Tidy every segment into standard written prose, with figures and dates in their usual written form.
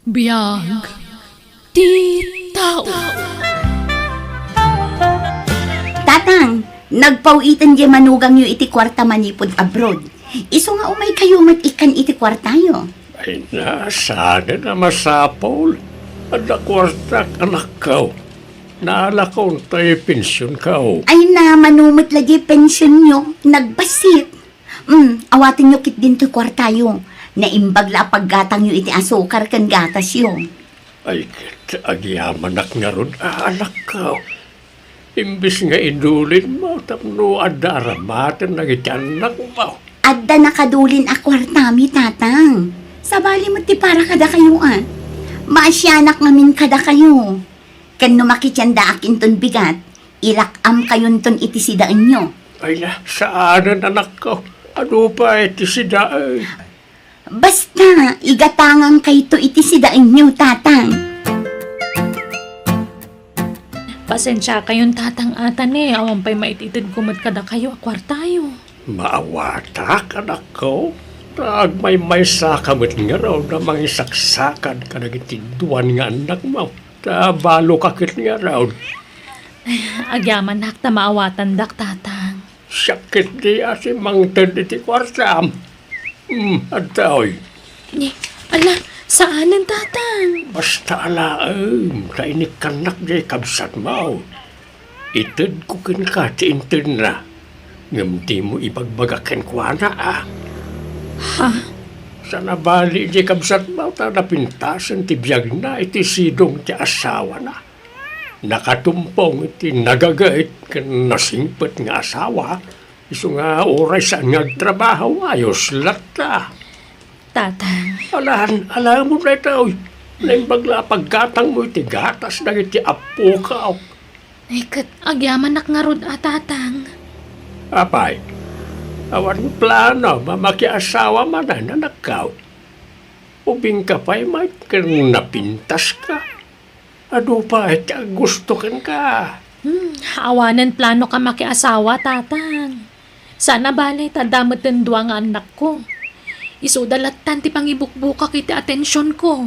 Biyag ti tao. Tatang, nagpawitan di manugang yu iti kwarta manipod abroad. Iso nga umay kayo ikan iti kwartayo. Ay na, sana na masapol. Ada kwartak anak ka. Naala ko tayo pensyon ka. Ay na, manumit lagi pensyon nyo, nagbasit. Awatin nyo kit din to kwartayo. Naimbag la paggatang yu iti asukar kan gatas yo. Ay, agyaman nga ron, anak ka. Imbis nga idulin mo, tapno adaramatan na iti anak mo. Adda nakadulin a kwartami, tatang. Sabali mo ti para kada kayo Maasyanak ngamin kada kayo. Kan numakitsanda akin ton bigat, ilakam kayon ton iti sidaan nyo. Ay na, saan anak ko? Ano pa iti sidaan? Basta, igatangang kayo to iti sidaan nyo, tatang. Pasensya kayong tatang atan awan pa'y maititid kumat kada kayo akwartayo. Maawatak, anak ko. Tag may sakamit nga raw na mangisaksakan ka nagitiduan nga anak mo. Balo kakit nga raw. Agyaman nakta maawatan dak tatang. Sakit di asi mangtid iti kwartam. Adaw. Ala, saanan tatang? Basta alaam, sa inikanak di kabsat mo. Itid ko kin ka, tiintid na. Ngam di mo ibagbagakin ko na Ha? Sa nabali di kabsat mo, ta napintasan ti biyag na iti sidong ti asawa na. Nakatumpong iti nagagait kan nasingpet nga asawa. Iso nga oray saan nga trabaho, ayos lata. Tatang, Alam mo na ito, naimbagla paggatang mo iti gatas na iti apo ka. kat agyaman nak nga rod tatang. Apay, awan plano, mamakiasawa man na anak ka. Ubing ka pa'y may napintas ka. Ano pa, iti gusto kan ka. Awanan plano ka makiasawa tatang. Sana balay tadamot ng duwa nga anak ko. Isudalatan ti pangibukbuka kiti atensyon ko.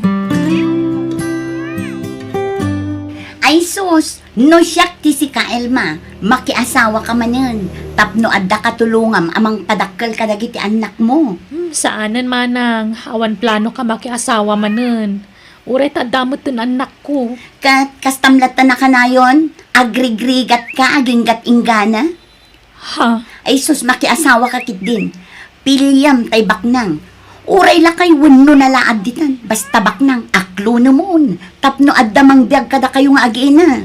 Ay sus, no siyak ti si Kaelma, makiasawa ka manen. Tapno adda katulungam amang padakkel ka dagiti anak mo. Saanan manang, awan plano ka makiasawa manen. Uray tadamot ng anak ko. Kastamlatan na ka na yun, agrigrigat ka, aginggat inggana. Ha? Ay sus, makiasawa ka kit din. Pilyam tay baknang. Uray la kay wenno na laad ditan. Basta baknang, aklo naman. Tapno adda mang biyag kada kayo nga agina.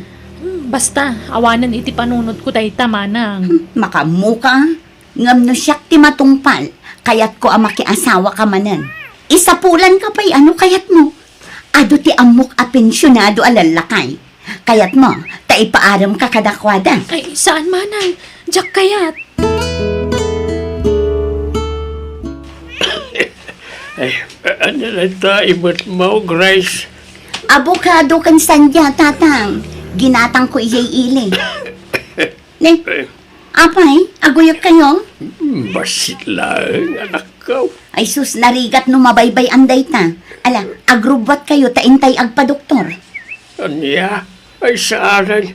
Basta, awanan iti panunod ko tay tamanang. Makamuka, ngam no siyak ti matungpal. Kayat ko ang makiasawa ka manan. Isapulan ka pa'y ano kayat mo. Ado ti amok a pensyonado alalakay. Kayat mo, taipaaram ka kadakwada. Ay, saan manang? Diyak kayat. Ay, ano na ito, imot mo, Grace? Abokado kan sandya, tatang. Ginatang ko iyay ili. Ne, apay, aguyok kayo? Basit lang, anak ko. Ay sus, narigat no mabaybay anday ta. Ala, agrubot kayo, taintay agpa-doktor. Anya, ay saanan.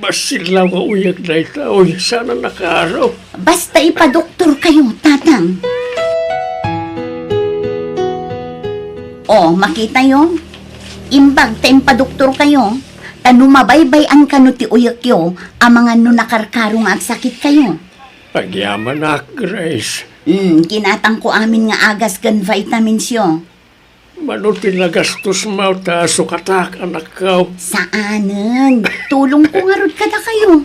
Basit lang mauyag na ito. Uy, sana nakaraw. Basta ipa-doktor kayo, tatang. Oh, makita yo. Imbag ta impa-doktor kayo. Tanu mabaybayan ka no ti uyak yo, ang mga no nakarkaro nga agsakit kayo. Pagyaman na, Grace. Ginatang ko amin nga agas gan vitamins yo. Manuti na gastos mo, ta sukatak, anak ko. Saanen? Tulong ko nga rod kada kayo.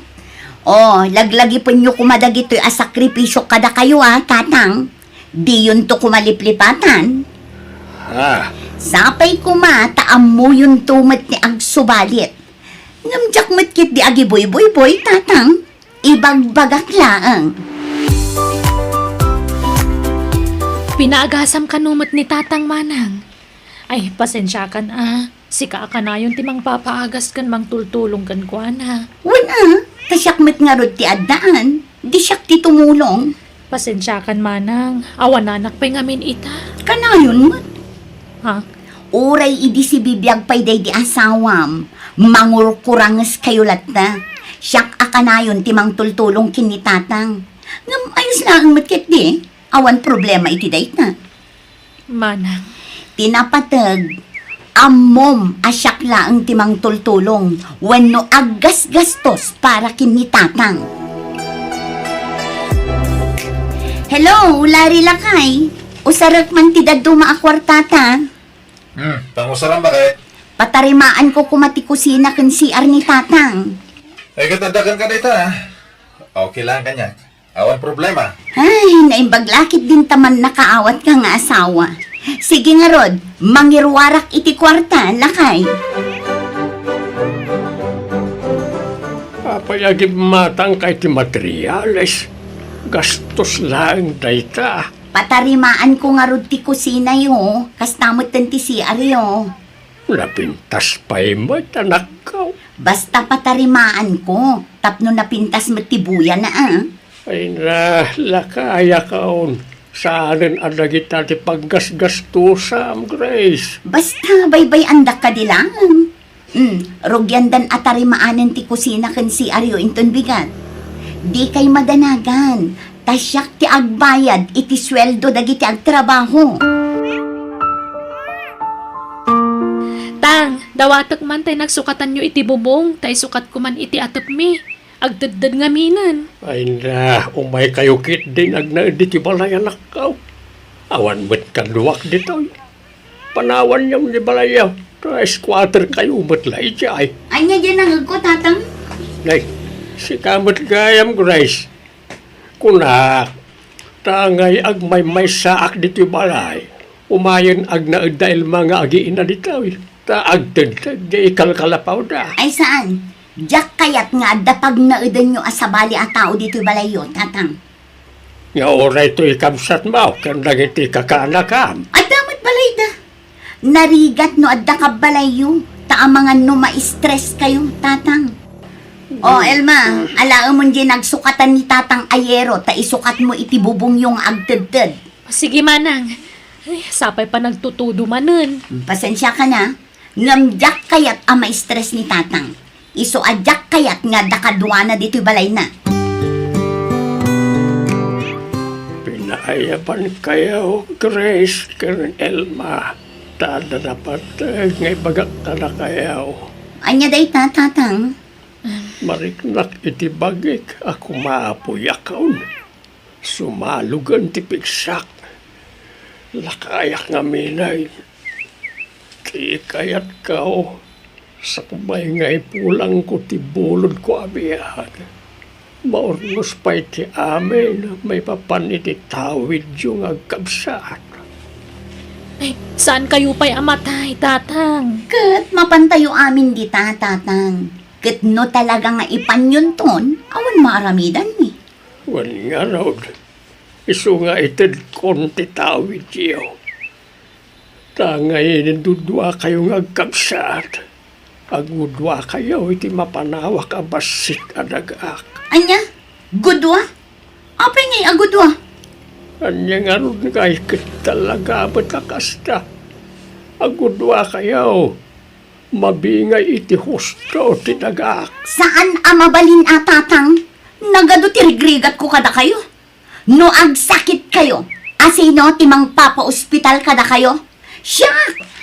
Oh, laglagi po nyo kumadagi to'y asakripisyo kada kayo tatang. Di yun to kumaliplipatan. Ha? Sapay taam mo yung tumat ni agsubalit. Ngamjak matkit di agi boy, tatang. Ibagbagak laang. Pinaagasam kanumot ni tatang manang. Ay, pasensya kan Sika ka na yung timang papaagas kan mang tultulong kan kwa na. Wala, tasyak met nga rod ti addaan. Di siyak ti tumulong. Pasensya kan manang. Awan anak pa'y ngamin ita. Kanayon mo. Ha? Uray idi si bibiyag pay day di asawam. Mangurkurangas kayo latta. Siyak akanayon timang tultulong kinitatang. Ngam ayos na ang matkit di. Awan problema iti dayt na. Manang, Tinapatag. Amom asyak laang timang tultulong. Wenno aggas gastos para kinitatang. Hello, Lari Lakay. Usarak man ti daddo maakwartata. Pangusaran bakit? Patarimaan ko kumati kusina kan CR ni tatang. Ay, katadakan ka dito, ha? Okay lang kanya. Awan problema. Ay, naimbaglakit din taman nakaawat ka nga asawa. Sige nga Rod, mangirwarak iti kwarta, Lakay. Apayagin matang kay ti materials. Gastos lang dayta. Patarimaan ko nga Rod ti kusina yo, kastamot tan ti CR yo. Napintas pa'y mo, anak ko. Basta patarimaan ko, tapno napintas mo tibuya na Ay na, lakaya kaon. Saanin ang nagita ti paggasgastusam, Grace. Basta baybay andak ka di lang. Rugyan dan atarimaanan ti kusina kan CR yo inton bigat. Di kay madanagan, tasyak ti agbayad iti sweldo dagiti agtrabaho. Tang, dawatak man tay nagsukatan nyo iti bubong, tay sukat ko man iti atap mi. Agdaddad nga minan. Ay na, umay kayo kit din agnaid ti balay anak ko. Awan mo't kaluwak dito. Panawan niyam ni balayaw. Squatter kayo mo't lai ay. Anya dyan ang ko, tatang? Nay, si kamot gayam, Grace. Kunak, tangay agmay saak dito balay. Umayan agnaid dahil mga agiin na dito. Ta agdagdag di ikalkalapaw da. Ay saan? Diyak kayat nga dapag naudan nyo asabali a tao dito balayo, tatang. Nga oray to ikamsat mo, kan nagiti kakanakam. Ay damat balay da. Narigat no adda ka balayo, taamangan no ma-stress kayo, tatang. O Elma, alaan mo dyan nagsukatan ni tatang Ayero, ta isukat mo iti bubong yung agdadad. Sige manang. Ay, sapay pa nagtutudo manan. Pasensya ka na. Ngamdyak kayat ang ma-stress ni tatang. Iso adyak kayat nga dakadwa na dito balay na. Pinaayapan kayo, Grace, karen Elma. Tada dapat ngay bagak na kayo. Anya day ta, tatang? Mariknak iti bagik, ako maapoy akaon. Sumalugan ti piksak. Lakayak nga minay. Ti kayat kao. Sa kumay ngay pulang ko ti bulod ko abiyag. Maurnos pa iti amin, may papan iti tawid yung agkabsat. Ay, saan kayo pa'y amatay, tatang? Kat mapantayo amin di ta, tatang. Kat no talaga nga ipanyon ton, awan maaramidan ni. Wan nga raw, iso nga itid konti tawid iyo. Tangay nindudwa kayong agkabsat. Agudwa kayo, iti mapanawak abasit adagak. Anya? Gudwa? Apay ngay agudwa? Anya nga ron kay kit talaga batakasta. Agudwa kayo, mabingay iti husto ti dagak. Saan amabalin a tatang? Nagado tirigrigat ko kada kayo. No agsakit kayo, asino timang papa-ospital kada kayo? Siya!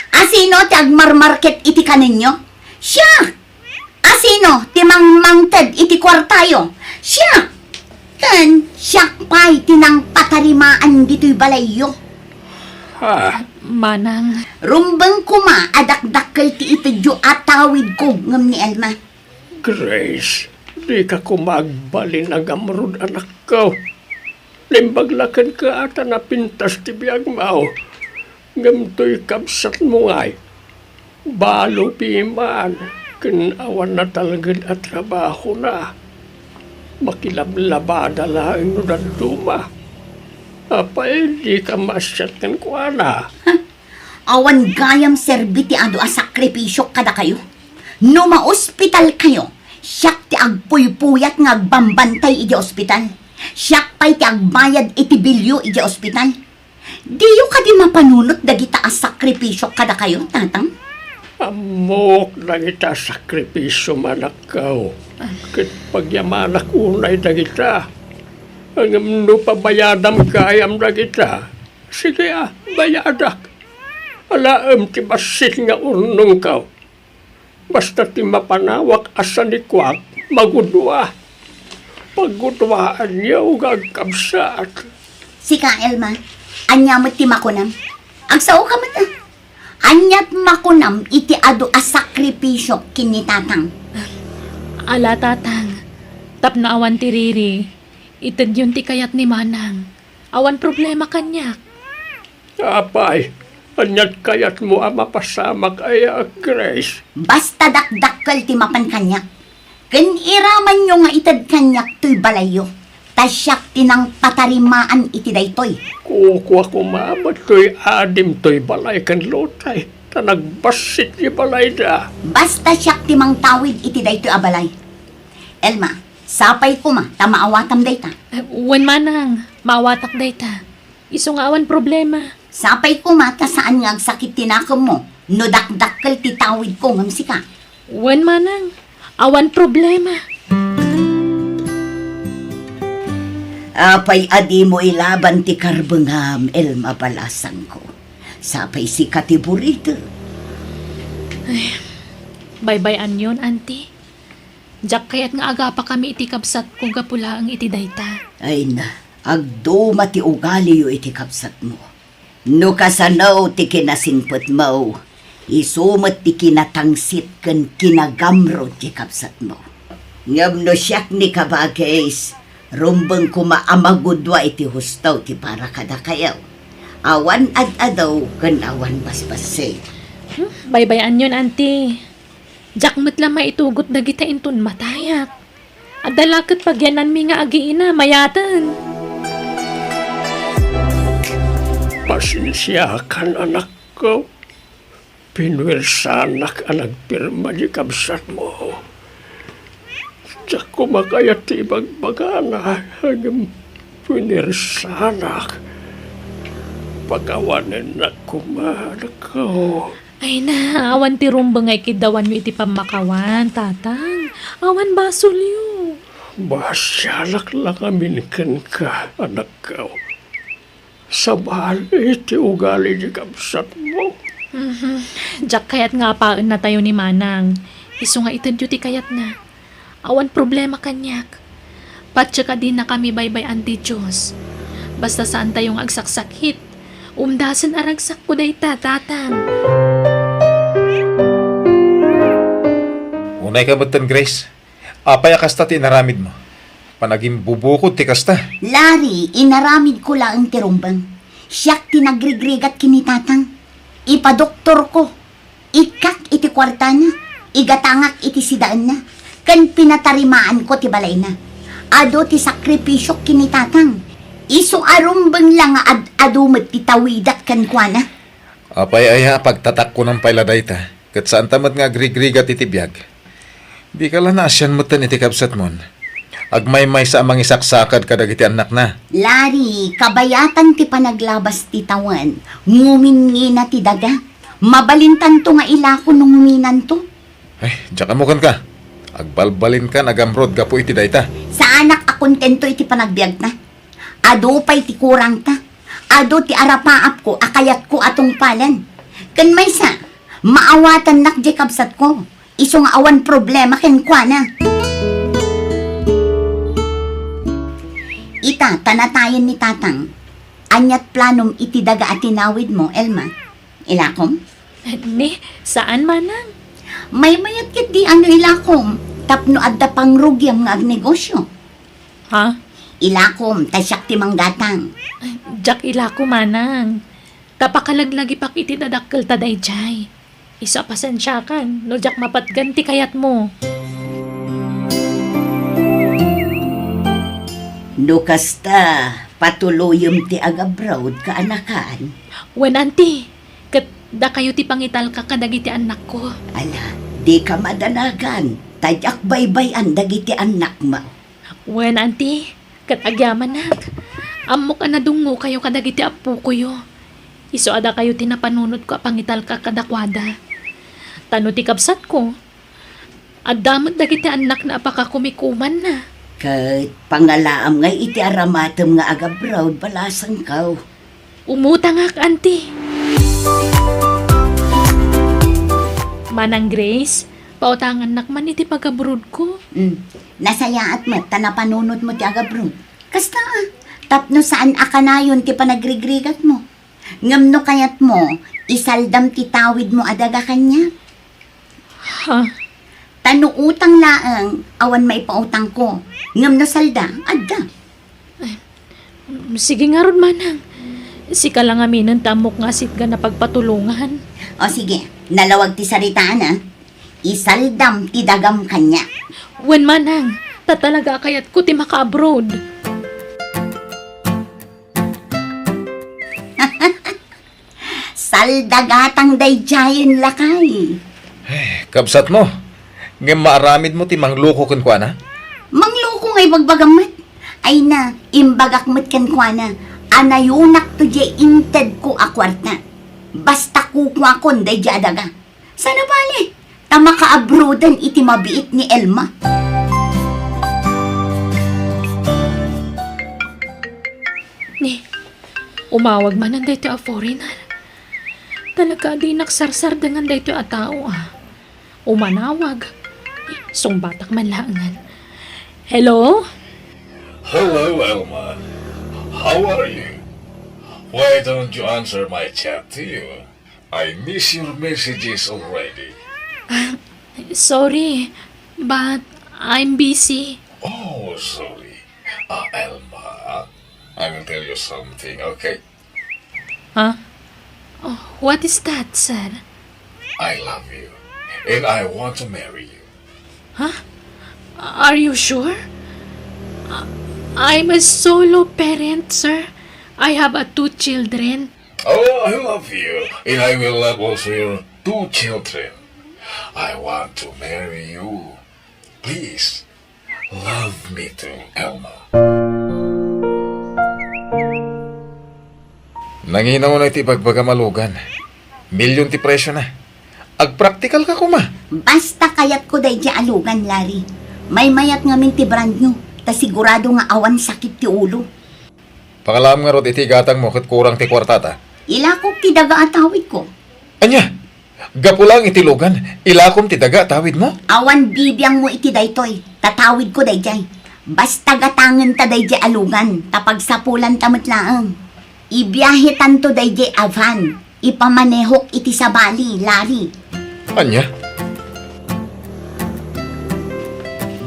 Asino ti agmarmarket iti kaninyo? Siya! Asino timang mangted iti kwartayo? Siya! Kan, siya pa'y tinang patarimaan dito'y balayo. Ha, Manang, Rumbang kuma adakdak kay ti itudyo at tawid ko ngam ni Elma. Grace, di ka kumagbalin agamrod anak ko. Limbaglakan ka ata na pintas ti biyag mao. Ngam to'y kabsat mo ngay. Balo piman, kinawan na talagang at trabaho na. Makilablabada lang no na duma. Apay, di ka masyat ng kuana. Awan gayam serbiti ado a sakripisyo kada kayo. No ma-ospital kayo, siyak ti agpuypuyat nga agbambantay iti ospital. Siyak pa'y ti agbayad iti bilyo iti ospital. Diyo ka di mapanunot dagita as sakripisyo kada kayo, tatang? Amok dagita sakripisyo manakaw. Ket pagyamanak unay dagita. Ang no pabayadam kayam dagita. Sige bayadak. Alaam ti basit nga unong kaw. Basta ti mapanawak asa ni Kwak, magudwa. Pagudwaan niya gagkabsat. Sika, Elma, anya mo ti makunam. Agsao ka man anyat makunam iti adu as sakripisyo kini tatang. Ala tatang, tapno awan ti Riri. Itad yun ti kayat ni Manang. Awan problema kanyak. Apay, anyat kayat mo mapasamak ay Grace. Basta dakdakkel ti mapan kanyak. Ken iraman nyo nga itad kanyak to'y balayo. Tasyak tinang patarimaan iti daytoy. Kukuha ko to'y adim to'y balay kan lotay. Tanagbasit ni balay da. Basta siyak timang tawid iti daytoy abalay. Elma, sapay ko tamaawatam dayta. Wen Manang, maawatak dayta. Iso nga awan problema. Sapay ko saan nga agsakit tinakam mo. No dakdakkel ti tawid ko ngam sika. Wen Manang, awan problema. Apay adi mo ilaban ti karbengam, Elma balasang ko. Sapay si katiburito. Baybayan yun, auntie. Diyak kayat nga aga pa kami iti kapsat kung kapula ang iti dayta. Ay na, agduma ti ugali yo iti kapsat mo. No kasanaw ti kinasingpot mo, isumat ti kinatangsit kan kinagamro ti kapsat mo. Ngam no siyak ni kabagays, rumbang kumaamagudwa iti hustaw ti para kada kayaw. Awan ad-adaw kan awan basbase. Baybayan yun, auntie. Diyak mo't lang maitugot na kita intun matayak. At dalakot pagyanan mi nga agiina, mayatan. Pasensya kan anak ko. Pinwirsanak ang nagpirma di kabsat mo. Diyak ko makayat ti ibagbagana hanggang pinirsanak. Pagawanan na kumanak ko. Ay na, awan ti rumbang ay kidawan mo iti pamakawan, tatang. Awan basol yu. Basyanak lang amin ka, anak ko. Sa bahal iti ugali di kabsat mo. Diyak kayat nga paan na tayo ni Manang. Iso nga itadyo ti kayat na. Awan problema kanyak. Patsa ka din na kami baybayan ti Diyos. Basta saan tayong agsaksakit. Umdasan aragsak ko day tatang. Unay ka batan, Grace. Apay kasta ti inaramid mo. Panaging bubukod ti kasta. Lari, inaramid ko lang ang tirumbang. Siyak tinagrigrigat kinitatang. Ipadoktor ko. Ikak iti kwarta na. Igatangak iti sidaan na. Kan pinatarimaan ko ti balay na. Ado ti sakripisyo kinitatang. Iso arumbang lang nga ad-adumat ti tawidat kan kwa na. Apay aya pagtatak ko ng pailaday ta. Kat saan tamat nga grigrigat iti biyag. Di ka lang naasyan mo tan iti kabsat mon. Agmay-may sa amang isaksakad kadag iti anak na. Lari, kabayatan ti panaglabas ti tawan. Ngumingi na ti daga. Mabalintan to nga ilako nung nguminan to. Ay, diyan ka mukan ka. Agbalbalin ka nagamrod ka po iti dayta. Sa anak akontento iti panagbiag na. Ado pa'y ti kurang ta. Ado ti arapaap ko, akayat ko atong palan. Kan may sa, maawatan nak di kabsat ko. Iso nga awan problema ken kwa na. Ita, tanatayan ni tatang. Anyat planom iti daga at tinawid mo, Elma. Ilakom? Ni, saan Manang? May mayat kit di ano ilakom. Tapno adda pang rugyam nga agnegosyo. Ha? Ilakom, tasyak ti manggatang. Diyak ila ko Manang. Kapakalaglagi pak iti dadakkel taday jay. Isa pasensya kan, no diyak mapatganti kayat mo. Nukasta, patuluyom ti agabroad ka anakan. Wen auntie, kat da kayo ti pangital ka kadagiti anak ko. Ala, di ka madanagan. Tadyak baybayan dagiti anak mo. Wen auntie, kat agyaman nak. Amok na dungo kayo kadagiti apo ko yo. Iso ada kayo tinapanunod ko apangital ka kadakwada. Tano ti kabsat ko. At damot dagiti anak na apaka kumikuman na. Kahit pangalaam nga iti aramatem nga agabrod, balasang kaw. Umuta nga ka, auntie. Manang Grace, pautangan nak man iti pag-abroad ko. Nasaya at mat, tanapanunod mo ti agabrod. Kasta, tapno saan akanayon ti panagrigrigat mo. Ngamno kayat mo, isaldam ti tawid mo adaga kanya. Ha? Tano utang laang, awan maipautang ko. Ngamno salda, adda. Sige nga ron, manang. Sika lang aminan tamok nga sitga na pagpatulungan. O sige, nalawag ti saritaan ha. Isaldam ti dagam kanya. Wen manang, tatalaga kayat ko ti maka-abroad. Saldagatang dayjayin lakay. Kabsat mo, nga maaramid mo ti mangluko kun kwa na? Mangloko ngay bagbagamat. Ay na, imbagak mat kan kwa na. Anayunak to jay inted ko akwarta. Basta kukwa kon dayja adaga. Sana bali, tama ka-abroadan iti mabiit ni Elma. Ni, umawag man ang dito a foreigner. Talaga di naksarsar dengan dito a tao ah. Umanawag. Sumbatak man langan. Hello? Hello, Elma. How are you? Why don't you answer my chat to you? I miss your messages already. Sorry, but I'm busy. Oh, sorry. Elma, I will tell you something, okay? Huh? Oh, what is that, sir? I love you, and I want to marry you. Are you sure? I'm a solo parent, sir. I have 2 children. Oh, I love you, and I will love also your 2 children. I want to marry you. Please, love me too, Elma. Nanginaw na iti pagbagamalugan. Milyon ti presyo na. Agpraktikal ka kuma. Basta kayat ko dayja alugan, Larry. May mayat ngamin ti brand nyo. Ta sigurado nga awan sakit ti ulo. Pakalam nga rod iti gatang mo kat kurang ti kwartata. Ilakop ti daga atawid ko. Anya, gapulang iti lugan, ilakom ti daga tawid mo? Awan bibiyang mo iti daytoy. Tatawid ko dayjay. Basta gatangan ta dayjay alugan. Tapag sapulan tamat laang. Ibiyahe tanto dayjay avan. Ipamanehok iti sabali, Larry. Anya?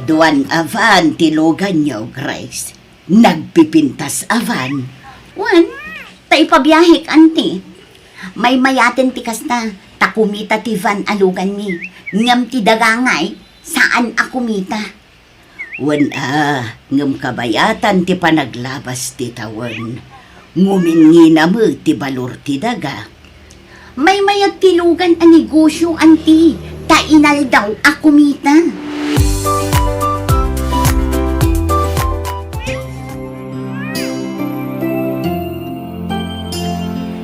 Duan avan tilugan nyo, Grace. Nagpipintas avan. Wan, ta ipabiyahik, anti. May mayaten ti kasta, ta kumita ti van alugan ni. Ngam ti dagangay, saan a kumita? Wan ngam kabayatan ti panaglabas ti tawan. Ngumingina mo ti balor ti daga. May mayat tilugan a negosyo, anti. Ta inal daw a kumita.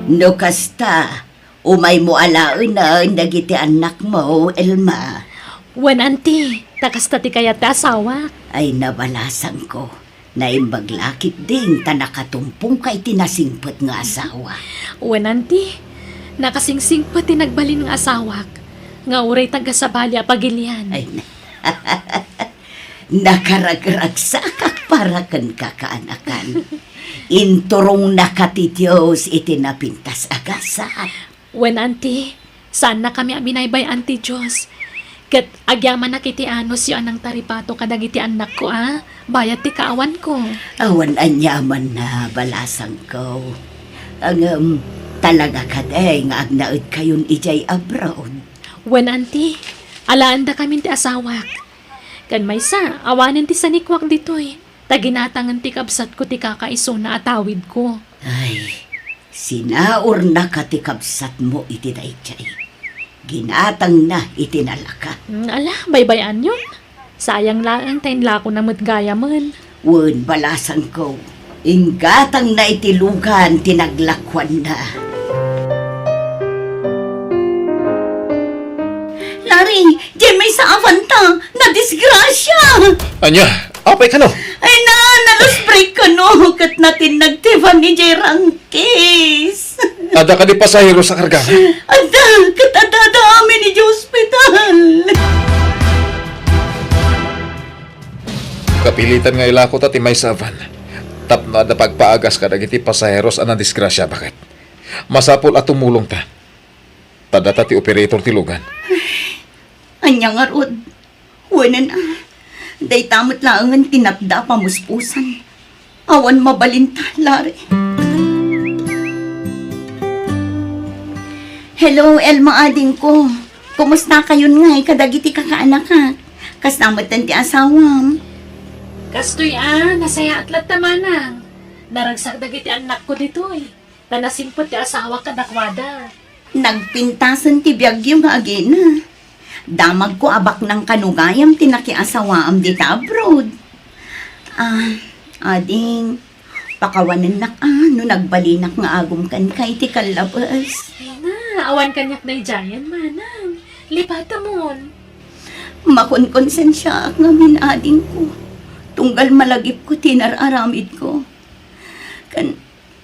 No kasta, umay mo alaon na nagiti anak mo, Elma. Wen, auntie, takasta ti kayat ti asawa. Ay nabalasan ko, na imbaglakit ding ta nakatumpong kay tinasingpot nga asawa. Wen, auntie, nakasingsing pa ti nagbalin ng asawak. Nga uray taga sa balya pagilian. Ay nakaragragsak para kan kakaanakan. Inturong nakatitios itinapintas agasat. Wen, auntie, saan na kami abinaybay, auntie Diyos? Kat agyaman na kiti anos yung anang taripato kadagiti anak ko, bayat ti kaawan ko. Awan anyaman na balasang ko. Ang talaga kaday nga agnaud kayon ijay abroad. Wen, auntie, alaan da kami ti asawak. Kan may sa, awanin ti sanikwak ditoy. Taginatangan ti kabsat ko ti kakaiso na atawid ko. Ay, sinaor na katikabsat mo iti dayjay. Ginatang na itinalaka. Ala, baybayan yun. Sayang lang tayin lako na matgaya man. Wen balasan ko. Ingatang na itilugan tinaglakwan na. Lari, di may sa avanta, na disgrasya. Anya, apay ka no? Ay na, naluspray ka no, kat natin nagtivan ni Jay Rangkis. Ada ka di pasahero sa karga. Ada, kat adadami ni Jay Hospital. Kapilitan nga ilako ta ti may savan. Tapno ada pagpaagas ka dagiti pasaheros anang disgrasya. Bakit? Masapol at tumulong ta. Tadata ti operator ti lugan. Anya nga rod, wala na. Day tamot lang ang tinapda pamuspusan. Awan mabalinta, Lari. Hello, Elma ading ko. Kumusta kayon nga? Kadagiti kakaanak ka. Kasamatan ti asawam. Kastoy nasaya at latamanang. Naragsak dagiti anak ko dito eh. Tanasimpot ti asawa ka dakwada. Nagpintasan ti biyagyo nga agena. Damag ko abak ng kanugayam tinakiasawaam dita abroad. Ading, pakawanan nak no nagbalinak nga agum kan kay ti kalabas. Ay na, awan kanyak na ijayan manang. Lipata mon. Makonkonsensya ak ngamin ading ko. Tunggal malagip ko tinararamid ko. Kan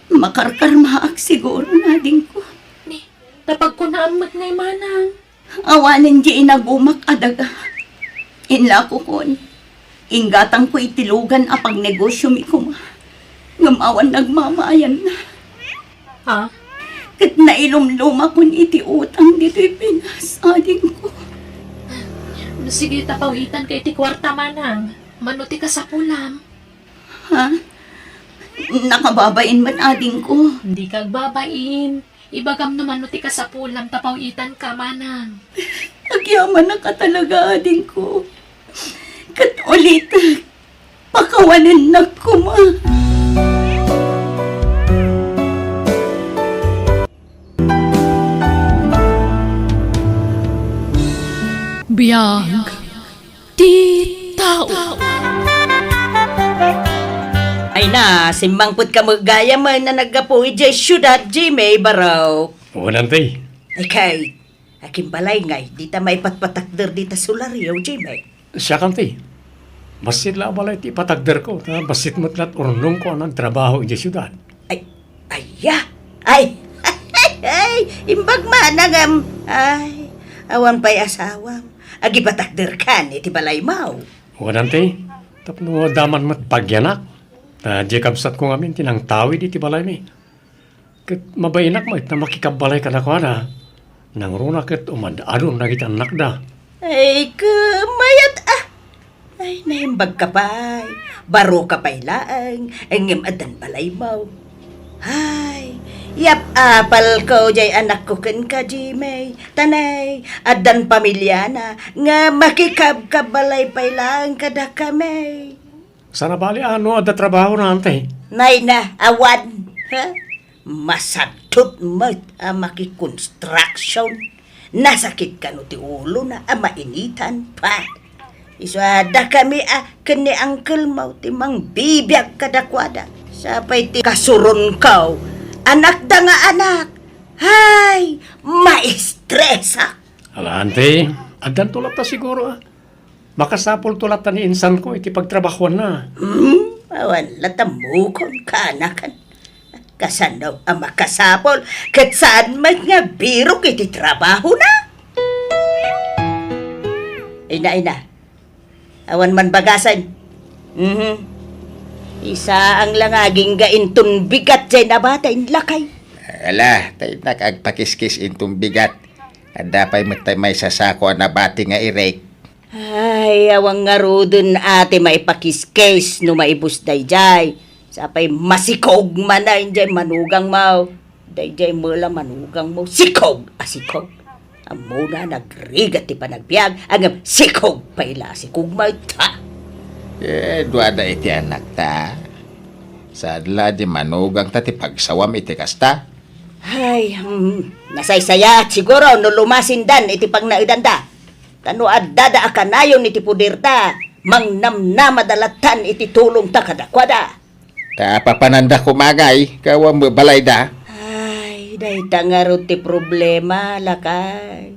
makarkar maak siguro nading ko. Ni, tapag ko naamot ngay manang. Awanan di inagumak adaga. Inla ko kon. Inggatang ko itilugan apang negosyo mi kuma. Ngamawan nagmamayan na. Ha? Kat nailumluma kon iti utang dito'y Pinas, ading ko. Sige, tapawitan kay ti kwarta manang. Manuti ka sa pulam. Ha? Nakababain man ading ko. Hindi kag babain. Ibagam naman nuti ka sa pulam, tapawitan ka manang. Agyaman na ka talaga ading ko. Kat ulit, pakawanan na kuma. Biyag. Di tao. Ay na, simbangput ka magaya man na nagapuwi jay syudad jay may baraw. Wanan tay. Ay kay, aking balay ngay, di ta may patpatakder di ta sularyo jay may. Siya kan tay. Basit la balay ti patagder ko. Basit mo't lat urnong ko ang trabaho in siyudad. Ay, ay, imbag managam. Ay, awan pa'y asawam. Agi patakder kan, iti balay mau. Wanan tay. Tapno daman mat pagyanak. Jekabsat ko ngamin tinang tawid iti balay mi. Kat mabainak mo na makikabalay ka na ko na. Nang runa kat umadadon na kita anak da. Ay, kumayat Ay, nahimbag ka pa'y. Baro ka pa'y laang. Ang adan balay mo. Ay, yap apal ko jay anak ko ken ka Jimay. Tanay, adan pamilya na. Nga makikab-kabalay pa'y laang kada kami. Sana bali ano ada trabaho na antay. Nay na, awan. Ha? Masagtot mo maki-construction. Nasakit ka no ti ulo na mainitan pa. Iswada kami kani uncle mo ti mang bibiyag kadakwada. Sapay ti kasuron kaw. Anak da nga anak. Hay, maestresa. Ala antay, adan tulap ta siguro Makasapol tulap ta ni insan ko iti pagtrabahuan na. Awan latamukon ka anakan. Kasanaw ang makasapol. Kat saan man nga biro kiti trabaho na. Ina. Awan man bagasan. Isa ang langaging gaintun bigat jay nabatay lakay. Ala, tayo nakagpakiskis intong bigat. Adapay matay may sasako na bati nga irek. Ay, awang nga rodon ate may pakiskes no maibus dayjay. Sapay masikog man na jay manugang mo. Dayjay mula manugang mo. Sikog! Sikog. Amo na nagrigat ti panagbiag. Ang sikog payla sikog mo. Ta! Duada iti anak ta. Sadla di manugang ta ti pagsawam iti kasta. Ay, nasaysaya siguro no lumasindan iti pagnaidanda. Tano addada akanayon iti pudirta. Mangnamna madalatan iti tulong ta kadakwada. Ta papananda kumagay, kawa mo balay da. Ay, dahil nga ron ti problema, lakay.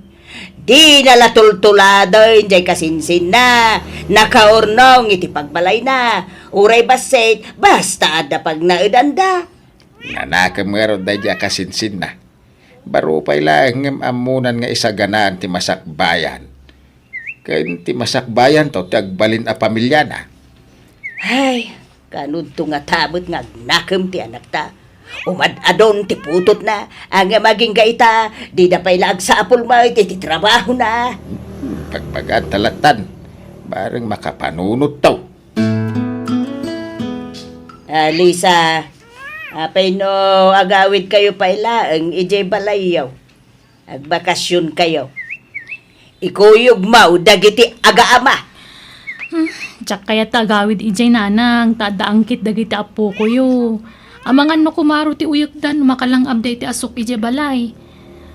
Di nalatultuladoy, jay kasinsin na. Nakaurnong, iti pagbalay na. Uray basit, basta ada pag naudanda. Nanakam nga ron dahil kasinsin na. Baro pa'y lang ngam amunan nga isaganaan ti masakbayan. Kain ti masakbayan to, tagbalin a pamilya na. Ay, kanun to nga tabot nga nakam ti anak ta. Umad-adon ti putot na. Ang maging gaita, di na pa'y laag sa apol mo, iti trabaho na. Pagbagan talatan, bareng makapanunot to. Lisa, apay no, agawid kayo paila, ang ijay balayaw. Agbakasyon kayo. Ikuyog mau, dagiti agaama. Tsak kaya tagawid ijay nanang, tadaangkit dagiti apo ko yo. Amangan no kumaro ti uyok dan, makalang update ti asok ijay balay.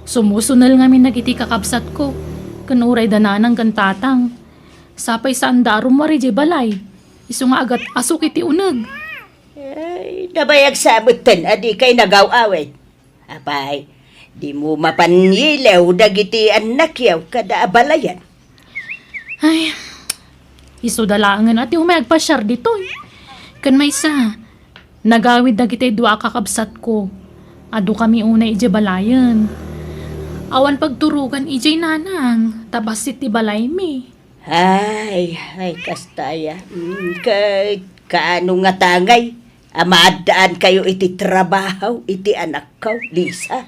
Sumusunal nga min nagiti kakabsat ko. Kanuray dananang kantatang. Sapay sa andarom mo ijay balay. Isu nga agat asok iti uneg. Ay, nabayag sa abutan, adi kay nagaw-awit. Apay, di mo mapanyilaw, dagiti anak yaw, kada abalayan. Ay, isu dalangan at yung magpasyar dito. Kan may sa, nagawid na kita dua kakabsat ko. Ado kami una ije balayan. Awan pagturugan ije nanang, tabasit ti balay mi. Ay, kastaya. Kaano nga tangay? Amaadaan kayo iti trabaho, iti anak ko, Lisa.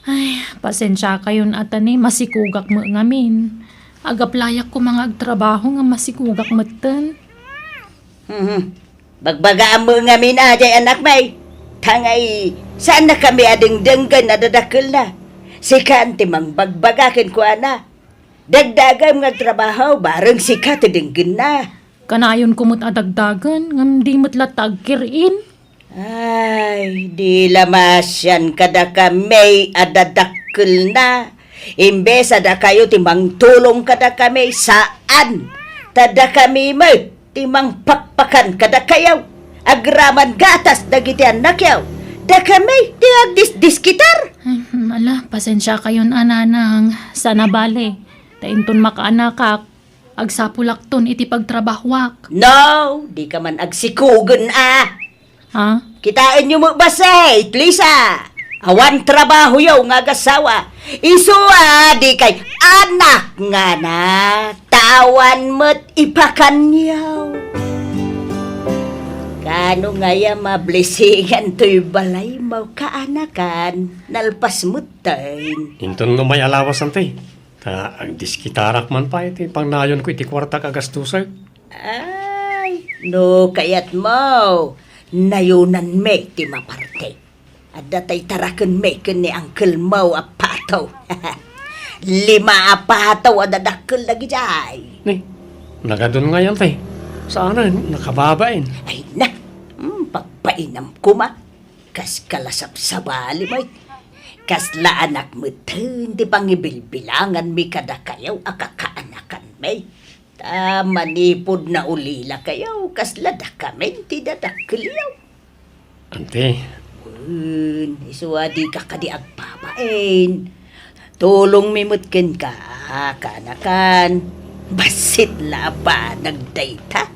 Ay, pasensya kayon atani, masikugak mo ngamin. Agaplayak ko mga agtrabaho nga masikugak matan. Bagbagaan mo nga minajay anak may. Tangay, saan na kami ading denggan na dadakil na? Sika antimang bagbagakin ko ana. Dagdagan nga trabaho, bareng sika tidinggan na. Kanayon kumot adagdagan, ngam di matlatag kirin. Ay, di lamasyan kada kami adadakil na. Imbes ada kayo timang tulong kada kami saan? Tada kami mo, timang pakpakan kada kayaw. Agraman gatas dagiti anak yaw. Da kami, di agdis-diskitar. Ay, ala, pasensya kayon ananang. Sana bale, tainton makaanakak. Agsapulakton iti pagtrabahwak. No, di ka man agsikugan Ha? Kitain nyo mo basay, Lisa. Awan trabaho yaw nga gasawa. Isuwa di kay anak nga na. Tawan mo't ipakanyaw. Kano nga ya mablisingan to'y balay mau kaanakan. Nalpas mo't tayo. Inton no may alawas ante. Ta ang diskitarak man pa iti pangnayon ko iti kwarta kagastusay. Ay, no kayat mo. Nayunan me ti maparte. At datay tarakan me ni Uncle Mo apataw. 5 apataw adadakkel lagi jay. Ni, nagadun nga yan tay. Sana nakababain. Ay na, pagpainam ko ma. Kas kalasap sa bali mo. Kas la anak mo di pangibilbilangan mi kada kayaw akakaanakan may. Manipod na ulila kayaw, kas lada kami, ti dadakil yaw. Ante, Isuwadi ka kadi agpapain. Tulong mimutkin ka, kanakan. Basit la pa nagdayta.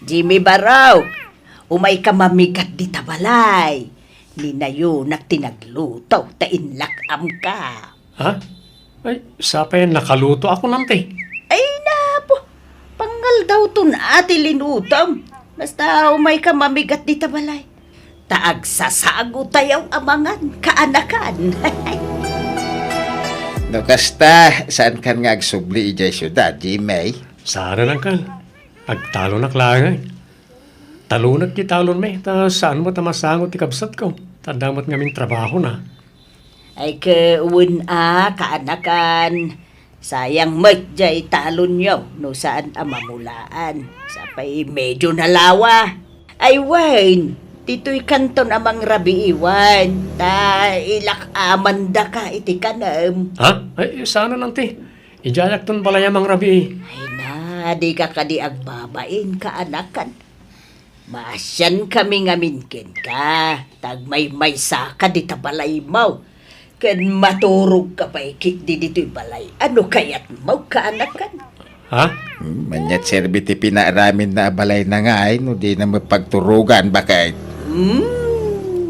Jimmy Baraw, umay ka mamikat di tabalay. Ninayo nagtinagluto, tainlakam ka. ha? Ay, sapay nakaluto ako nante. Ay napo, pangal daw to na ati linutam. Basta umay ka mamigat di tabalay. Taag sasago tayaw amangan, kaanakan. No kasta, saan kan nga agsubli ijay syudad, Jimmy? Sana lang kan. Agtalo na klangay. Talunag ti talon me. Ta saan mo tamasangot ti kabsat ko. Tandamot ngamin trabaho na. Ay kaun kaanakan. Sayang jay talon nyo no saan amamulaan. Sapay medyo nalawa. Ay wain, tito'y kanton amang rabi iwan. Ta ilak amanda ka iti kanam. Ha? Ay, sana lang ti. Ijayak ton balayamang rabi. Ay na, di ka kadi agbabain kaanakan. Masyan kami ngaminkin ka. Tagmay-may saka di tabalay mo. Kan maturog ka pa ikik di dito'y balay. Ano kaya't mo kaanakan? Ha? Manyat serbi ti pinaramin na balay na nga ay, no di na mapagturugan bakit.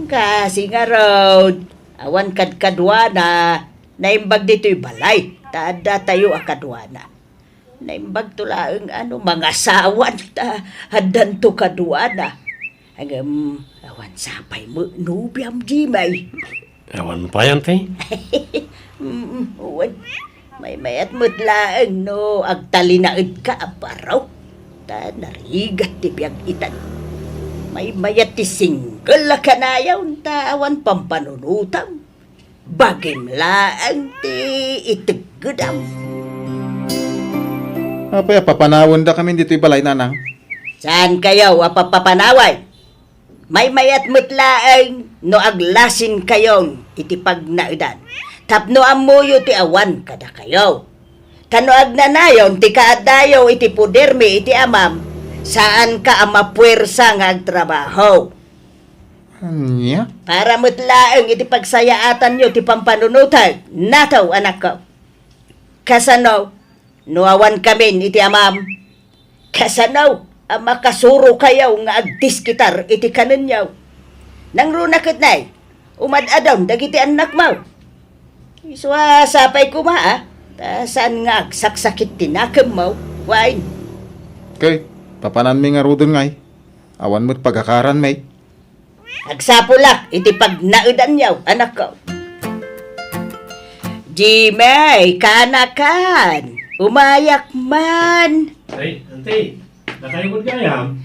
Kasi nga road. Awan kadkadwana. Naimbag dito'y balay. Tada tayo akadwana. Naimbag tulaang mga sawan ta. Hadan to kadwana. Hanggang awan sapay mo nubiam jimay. Ewan mo pa yan, te. Uwan. May mayat mutlaang no. Agtalinaid ka aparaw. Ta narigat ti biyag itan. May mayat ti single la kanayaw ta awan pampanunutam. Bagim laang ti itigudam. Apay, papanawon da kami dito'y balay nanang. Saan kayo apapapanaway? May mayat mutlaang no aglasin kayong itipag na edan. Tapno amuyo ti awan kada kayo. Kano agnanayon ti kaadayo iti pudermi iti amam. Saan ka amapuwersa nga agtrabaho? Anya? Para mutlaang iti pagsayaatan nyo ti pampanunutan. Nataw anak ko. Kasano? Nuawan kami iti amam. Kasano? Makasuro kayaw nga agdiskitar iti kanunyaw. Nang runakit na'y, umadadaw dagiti anak mo. Iswa sapay ko ma saan nga agsaksakit tinakam mo, wain. Kay, papanan mi nga rudon ngay. Awan mo't pagkakaran may. Agsapulak iti pagnaudan yaw, anak ko. Jimay, kanakan, umayak man. Ay, ante. Nakayagod gayam.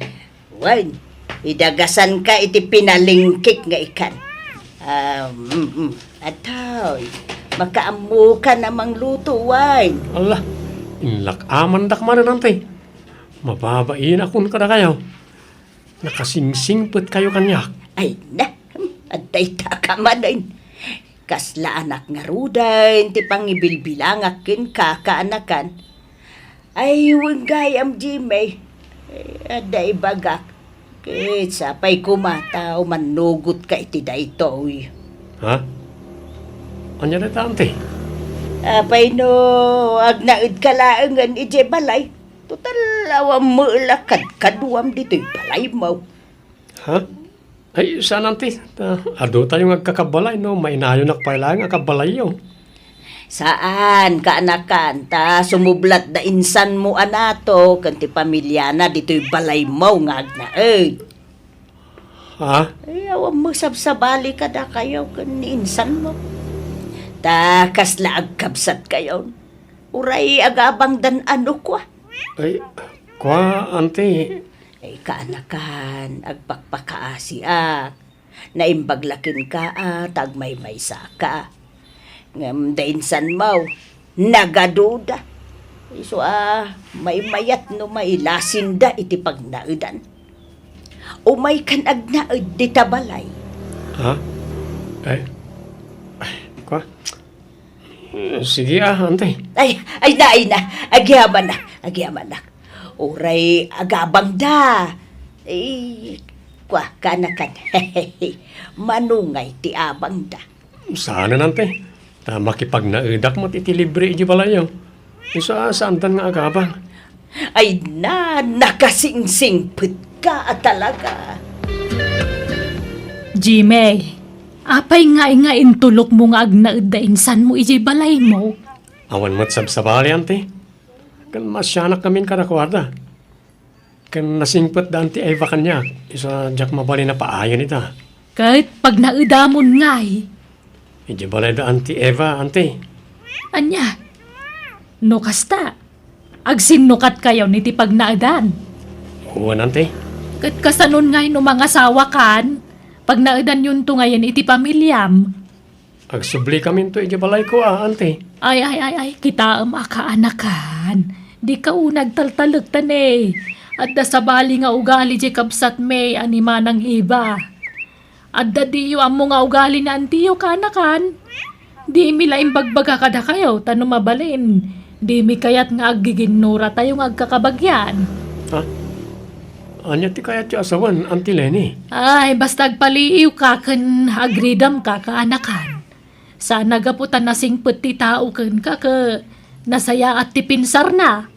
Wain, idagasan ka iti pinalingkik nga ikan. Atoy, makaamu ka namang luto, wain. Allah, inlak aman dakmanan, ante. Mababain akon kada kayo. Nakasingsingpet kayo kanyak. Ay na, atay takamanin. Kasla anak nga rudain, ti pangibilbilangak kakaanakan. Ay, wangay am Jimay. Aday bagak. Kit sapay kumataw, manugot ka iti daytoy. Ha? Anya na ante? Apay no, agnaid ka laangan ije balay. Total, awam mo lakad kaduam dito'y balay mo. Ha? Ay, saan ante? Ado tayo agkakabalay, no? Mainayo nakpailang akabalay yun. Saan, kaanakan, ta sumublat da insan mo anato, kanti pamilya na dito'y balay mo nga agnaid. Ha? Ay, awam mo sabsabali ka da kayo kan insan mo. Ta kasla agkabsat kayo. Uray agabang dan ano kwa. Ay, kwa, ante. Ay kaanakan, agpakpakaasiak. Naimbaglakin ka tagmay-maysa ka. Ngam da insan mo, nagaduda. So may mayat no mailasin da iti pagnaudan. O may kan agnaud di tabalay. Ha? Ay, kwa? Sige ante. Ay na, agyaman na. Oray, agabang da. Kwa, kanakan, manungay ti abang da. Sana nante. Ta makipagnaidak mo titilibre iji balayo. Isa santan nga agabang. Ay na, nakasingsingpit ka talaga. Jimmy, apay nga intulok mo nga agnaid da insan mo iji balay mo. Awan mat sabsabali ante. Kan masyanak kamin karakwarda. Kan nasingpet da anti Eva kanya. Isa jak mabali na paayon ita. Kahit pag naidamon nga'y, Iji balay da anti Eva ante. anya, no kasta, agsinukat kayo niti pag naidan. Uwan ante. Kat kasanon nga'y no mga sawakan, pag naidan yun to ngayon iti pamilyam. Agsubli kamin to iji balay ko ante. Ay, kita akaanakan. Di ka unag taltalagtan eh. At da sa bali nga ugali di kabsat may anima ng iba. At da diyo ang mga ugali na antiyo kanakan. Di mi laing bagbaga kada kayo, tano mabalin. Di mi kayat nga agiginura tayo nga agkakabagyan. Ha? Anya ti kayat ti asawan, Auntie Lenny. Ay, basta agpaliiw ka kan agridam ka kaanakan. Sana gaputan na singput ti tao kan ka nasaya at ti pinsar na.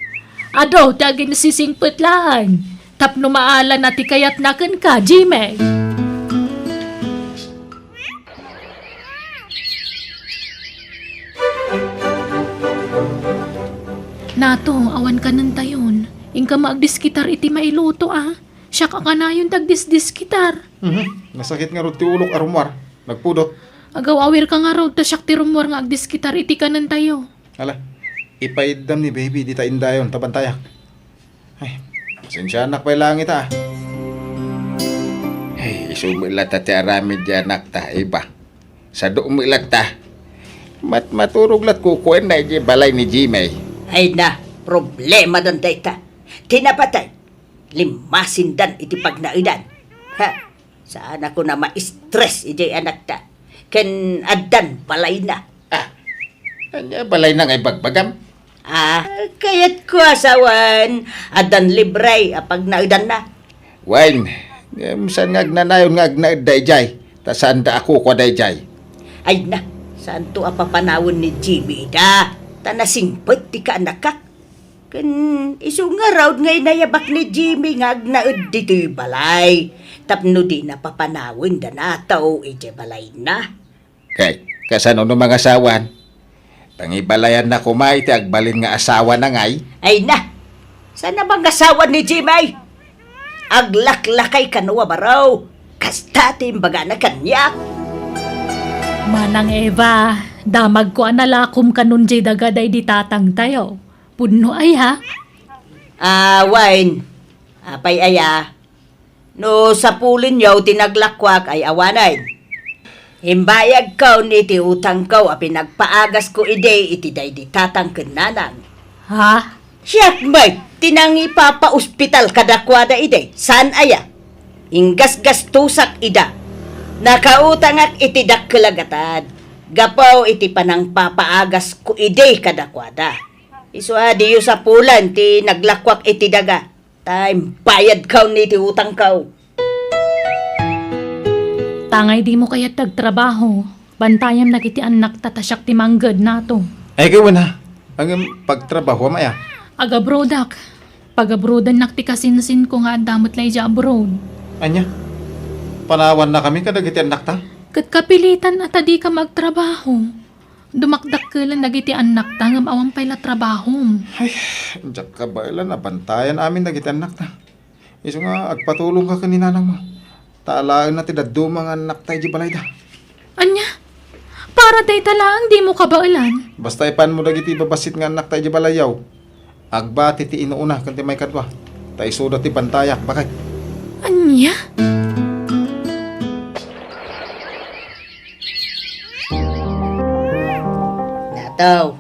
Ado, tagin sisingput lang. Tapno maala na ti kayat na kan ka, Jimmy. Nato, awan ka ng tayon. Ingka maagdiskitar iti mailuto Siya ka kanayon tagdisdiskitar. Nasakit nga ro ti ulok arumwar. Nagpudot. Agawawir ka nga raw ta siyak ti rumor nga agdiskitar iti ka ng tayo. Ala, ipaidam ni baby di ta indayon tabantayak. Ay, pasensya anak pa'y langit Ay, isumilat ti aramid di anak ta, iba. Sa doon mo ilat ta. Maturog lat kukuen na di balay ni Jimmy. Ay na, problema doon dayta. Tinapatay, limasin dan iti pagnaidan. Ha, saan ako na ma-stress iti anak ta. Ken adan balay na. Anya balay na ngay bagbagam. Kayat ko asawan, adan libre apag naidan na. Wine, saan nga agnanayon nga agnaid dayjay. Ta saan da ako kwa dayjay. Ay na, saan to apapanawon ni Jimmy da? Tanasingpet ti ka anak ka. Kan iso nga raw ngay nayabak ni Jimmy nga agnaid dito'y balay. Tapno di napapanawon da na tao iti balay na. Kay, kasano no mga asawan? Pangibalayan na kumay ti agbalin nga asawa na ngay. Ay na, sana bang asawa ni Jimmy? Aglaklakay kanwa baraw. Kastatin baga na kanya. Manang Eva, damag ko analakom kanun jay dagaday di tatang tayo. Puno ay ha? Wine. Apay aya. No sa pulin yaw tinaglakwak ay awanay. Himbayag kaw ni iti utang kaw a pinagpaagas ko ide iti day di tatang kenanang. Ha? Siyak may tinangi papa-ospital kadakwada ide. Saan aya? Inggas-gas tusak ida. Nakautangak iti dakkelagatan. Gapaw iti panang papaagas ko ide kadakwada. Iso diyo sa pulan ti naglakwak iti daga. Time bayad kaw ni iti utang kaw. Tangay di mo kaya tagtrabaho. Bantayam na kiti anak tatasyak ti manggad nato. Ay, kawan ha. Ang pagtrabaho maya. Agabrodak. Pagabrodan nakti kasinsin ko nga damot lay ja abroad. Anya, panawan na kami kadagiti anak ta. Kat kapilitan at di ka magtrabaho. Dumakdak ka lang nagiti anak ta ngam awang pala trabaho. Ay, diyak ka ba ilan nabantayan amin dagiti anak ta. Iso nga, agpatulong ka kaninanang mo. Taalaan na ti daddo mga anak tayo di balay da. Anya? Para day talang di mo kabailan. Basta ipan mo dagiti babasit nga anak tayo di balayaw. Agbati ti inuuna kanti may kadwa. Tayo suda ti bantayak, bakit? Anya? Nataw.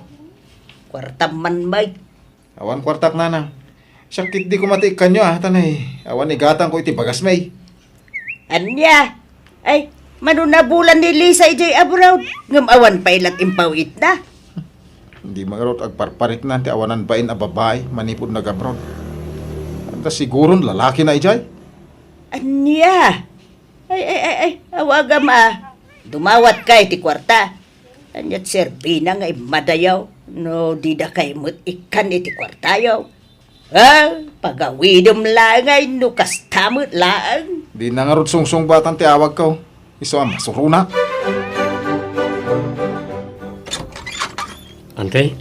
Kwartam man may. Awan kwartak nanang. Syakit di ko matiikan nyo tanay. Awan igatang ko iti bagas may. Anya? Ay, manunabulan ni Lisa ijay abroad. Ngam awan pa ilat impawit na. Hindi magarot agparparik na ti awanan bain a babae manipod nag-abroad. Anda siguron lalaki na ijay. Anya? Ay, awagam Dumawat kay ti kwarta. Anyat serbina nga madayaw. No, di da kay mut ikan iti kwartayaw. Pagawidom lang ay no kastamot lang. Di na nga rod sungsung batang ti awag ko. Iso ang masuruna. Ante,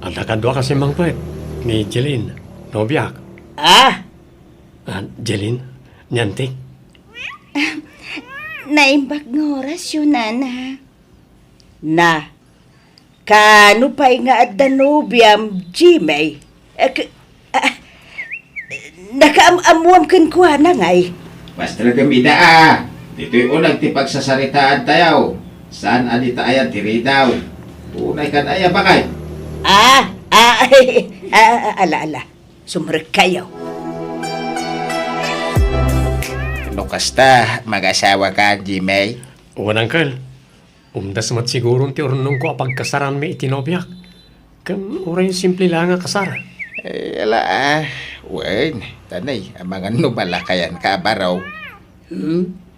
ada kadwa kasi mang puwet ni Jeline, nobiak. Jeline, nyantik. Naimbag ng oras yun, nana. Na, kano pa'y nga at danubiam, Jimmy? Nakaamuam kan kuha na nga'y. Basta gamida Dito'y unang ti pagsasaritaan tayaw. Saan adita ayan tiridaw. Unay kan aya bakay. Ala. Sumrek kayo. Nukasta, mag-asawa ka, Jimmy. Unang kal, umdas mat siguro ti ornong ko apagkasaran may itinobiak. Kan oray simple lang nga kasara. Ala Wen, tanay, ang mga numalakayan ka baraw.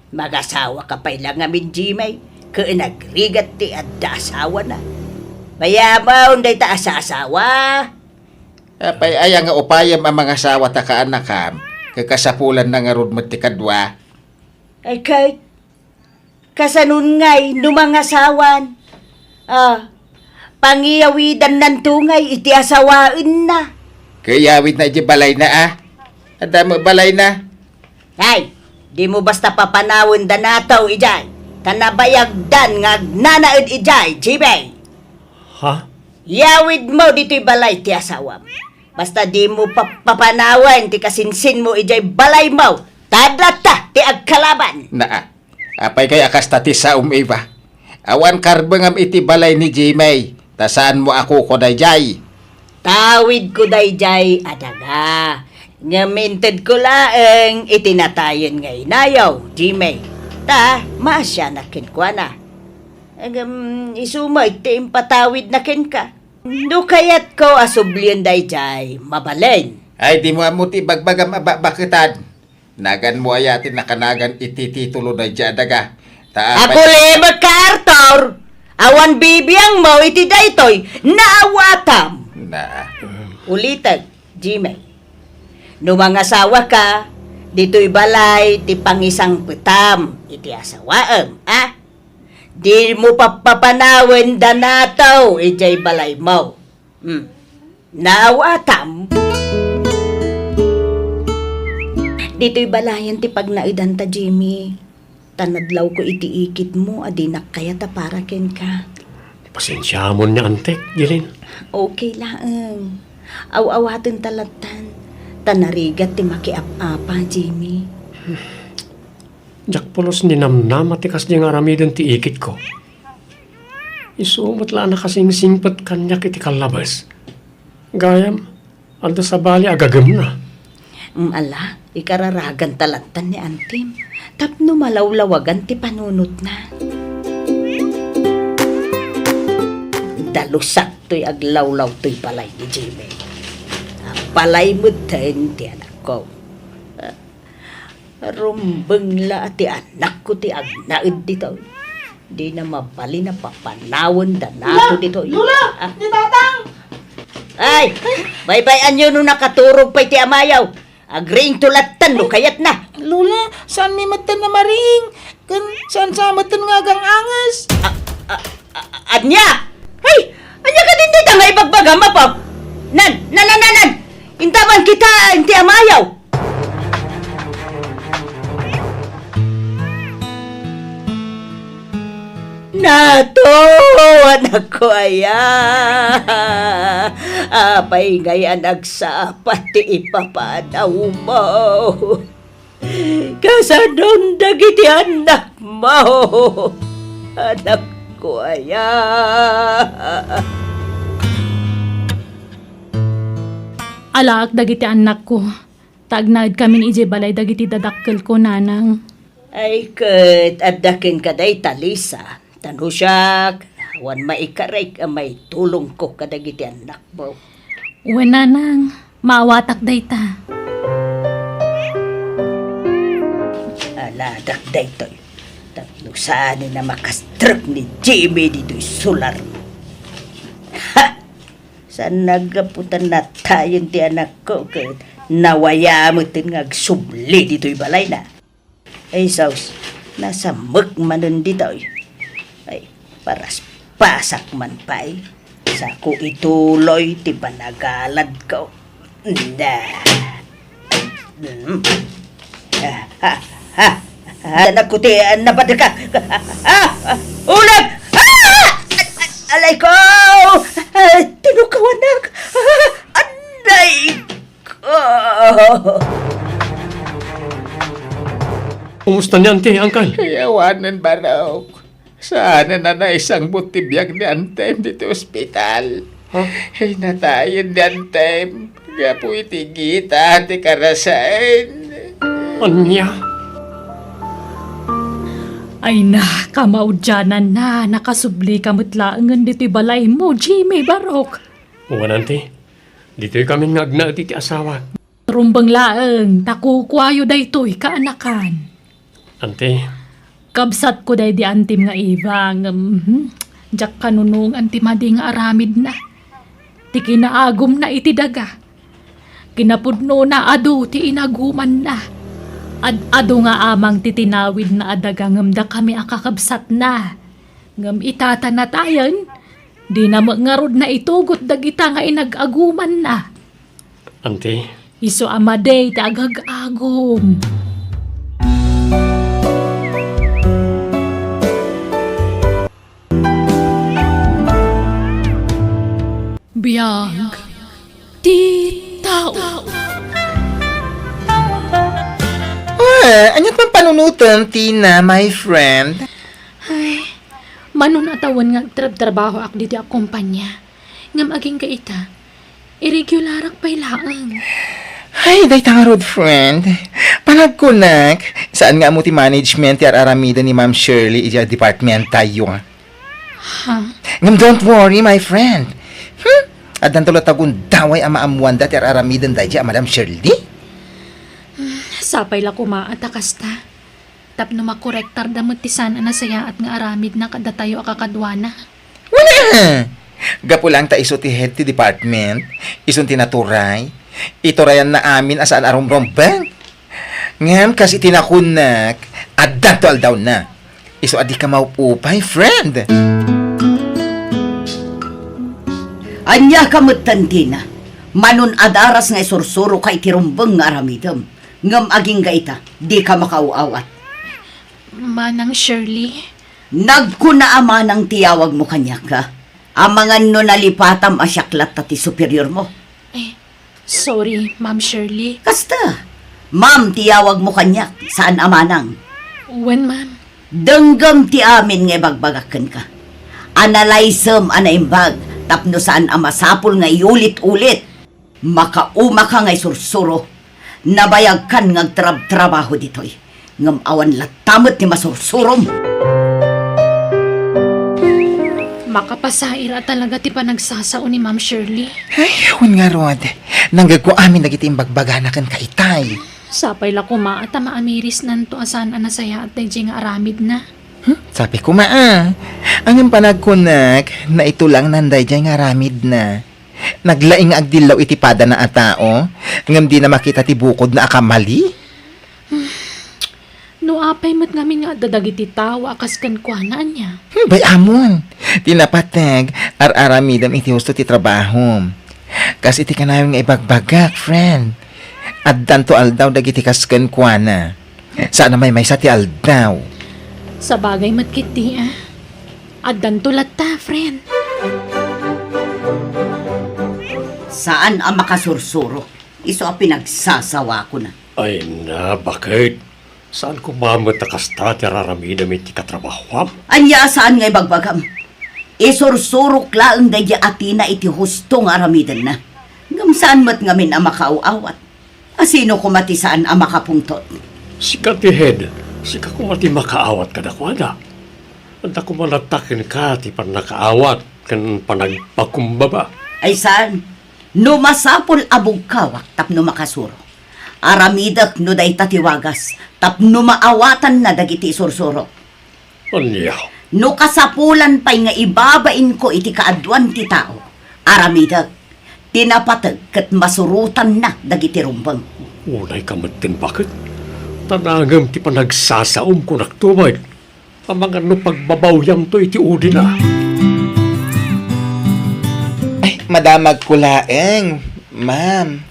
Mag-asawa ka pa lang amin, Jimay. Kung nagrigat ti adda asawa na. Mayaman day ta asawa. Apay ay nga upayam ang mga asawa ta kaanakam. Kakasapulan na nga rod ti kadwa. Ay kahit kasanun ngay numangasawan. Pangiyawidan ng tungay iti asawaan na. Kayawid na di balay na ah. Adamo balay na. Ay, di mo basta papanawin danataw ijay. Tanabayagdan nga nanaid ijay, Jimay. Ha? Yawid mo dito'y balay ti asawam. Basta di mo papanawan ti kasinsin mo ijay balay mo. Tadlata ti agkalaban. Naa. Apay kay akas tati sa umiba. Awan karbangam iti balay ni Jimay. Tasaan mo ako ko dayjay. Tawid ko dayjay adaga. Ngaminted ko laeng itinatayon ngay nayaw, Jimay. Ta, maasya na kin kwa na. Isumay ti impatawid na kin ka. No kayat ko asublion dayjay, mabalen. Ay di mo amuti bagbagam ababakitan. Nagan mo ayatin na kanagan itititulo dayjay adaga. Ako lemag ka, Arthur! Awan bibiyang mo iti daytoy, naawatam! Na. Ulitan, Jimmy. No mga asawa ka, dito'y balay, ti pangisang pitam, iti asawaam, ah? Di mo papapanawin danataw, ijay balay mo. Naawatam. Dito'y balayan ti pagnaidan ta, Jimmy. Tanadlaw ko iti ikit mo, adinak kaya ta para ken ka. Pasensya mo niya, antek, Jilin. Okay lang. Aw-awatin talatan. Tanarigat ti makiap-apa, Jimmy. Jak polos ni namnam at ikas di nga ramidon ti ikit ko. Isumot la na kasing singpat kanya kiti kalabas. Gayam, ando sa bali agagam na. Ala, ikararagan talatan ni Antim. Tapno malawlawagan ti panunot na. Dalusak to'y aglawlaw to'y palay ni Jimmy. Palay mo din ti anak ko. Rumbeng la ti anak ko ti agnaid dito. Di na mabali na papanawon danato dito. Lula! Di tatang! Ay! Baybayan nyo nung nakaturog pa'y ti amayaw. Agreeing tulatan no kayat na. Lula, saan may matan na maring? Saan sa matan nga gang angas? Anya! Hey! Anya ka din dito nga ibagbagama po! Nan! Intaban kita, inti amayaw! Nato! Anak ko aya! Apay ngayon nagsapat ti ipapadaw mo! Kasanon dagiti anak mo! Anak ko aya! Alaak dagiti anak ko. Tagnaid kami ni ije balay dagiti dadakkel ko, nanang. Ay kat, adakin ka day talisa. Tanusyak, awan maikaray ka may tulong ko kadagiti anak mo. Uwan, nanang. Maawatak day ta. Aladak day to'y. Tatlo saan na makastruk ni Jimmy dito'y sular mo. Ha! Saan nagaputan na tayo ti anak ko kat nawaya mo tingagsubli dito'y balay na. Ay saus, nasa magmanon dito'y. Ay, paras pasak man pa'y. Sa ko ituloy ti panagalad ko. Na. Anak ko ti napatil ka. Ulag! Alay ko! Tinukawanak! Anay ko! Kumusta niyan, ante, angkal? Kayawanan ba raw? Sana na isang butibiyag ni Antem dito ospital. Ay, natayin ni Antem. Kaya po itigita, di karasain. Anya? Ay na, kamaudyanan na. Nakasubli kamutlaangan dito'y balay mo, Jimmy Barok. Uwan, ante. Dito'y kami ngagna iti asawa. Rumbang laeng, takukwayo daytoy kaanakan. Ante, Kabsat ko day di antim nga iba, jak kanunong antimadi nga aramid na. Ti kinaagom na iti daga. Kinapudno na ado ti inaguman na. Ado nga amang titinawid na adaga ngamda kami akakabsat na. Ngam itata na tayon, di na mangarod na itugot dagita nga inagaguman na. ante, Iso amaday ti agag-agom. Biyag ti tao. Anyat pang panunutan, Tina, my friend? Ay, manon atawan nga trabaho ak dito ak kumpanya. Ngam aging kaita, irregularak pa'y laang. Ay, day tangarod, friend. Palag ko, nak. Saan nga mo ti management ti aramida ni Ma'am Shirley iti department tayo? Ha? Ngam, don't worry, my friend. Adan tulad tagun daway ama amuanda ti aramidan dahi Madam Shirley? Sapay la kumaatakas ta. Tapno makorektar damot ti sana na saya at nga aramid na kada tayo akakadwana. Wala! Gapo lang ta iso ti head ti department. Ison ti naturay. Iturayan na amin asaan arumrombang. Ngam kasi tinakunak. Adan to aldaw na. Iso adi ka maupupay, friend. Anya kamutan, Tina. Manon adaras nga isursuro kay tirumbang nga aramidam. Ngam aging gaita, di ka makauawat. Manang Shirley, Nagkuna ama ng tiyawag mo kanya ka. Amangan no nalipatam asyaklat ti superior mo. sorry, Ma'am Shirley. Kasta, ma'am tiyawag mo kanya, saan amanang? When, ma'am? Denggam ti amin nga bagbagakan ka. Analysem anaimbag, tapno saan amasapol nga iulit-ulit. Makauma ka nga sursuro. Nabayag kan nga trabaho ditoy. Ngam awan latamot ni masursurom. Makapasaira talaga ti panagsasao ni Ma'am Shirley. Ay, hun nga rod. Nanggag ko amin nagitim bagbaganakan ka itay. Sapay la kumaat maamiris nanto asan anasaya at tayo nga aramid na. Sabi ko ang panagkunak na ito lang nanday dyan nga ramid na. Naglaing agdilaw itipada na atao, ngam di na makita ti bukod na akamali. No apay mo't ngamin nga dadagiti tao akas kan kuanaan niya. Bay amon, tinapatag ar-aramidam iti husto ti trabaho. Kasi iti kanayong nga ibagbagak, friend. At danto aldaw dagiti kaskan kuana. Sana may sa ti aldaw. Sa bagay matkiti Addan tulat ta, friend. Saan ang makasursuro? Iso ang pinagsasawa ko na. ay na, bakit? Saan ko mamatakas ta ti araramida may ti katrabaham? Anya saan nga ibagbagam? Isursurok laang dadya atina iti husto nga aramidan na. Ngam saan mat ngamin ang makauawat? Asino kumati saan ang makapungtot? Sika ti head, sika ko mati makaawat ka dakwada. Anta ko malatakin ka ti panakaawat kan panagpakumbaba. Ay saan? No masapol abog kawak tapno makasuro. Aramidak no day tatiwagas tapno maawatan na dagiti sursuro. Anya, No kasapulan pa'y nga ibabain ko iti kaadwan ti tao. Aramidak, tinapatag kat masurutan na dagiti rumbang. unay ka matin bakit? Tanangam ti panagsasaom ko naktumay. Ang mga no pagbabawyam to iti udi na. Ay, madamag kulaeng, ma'am.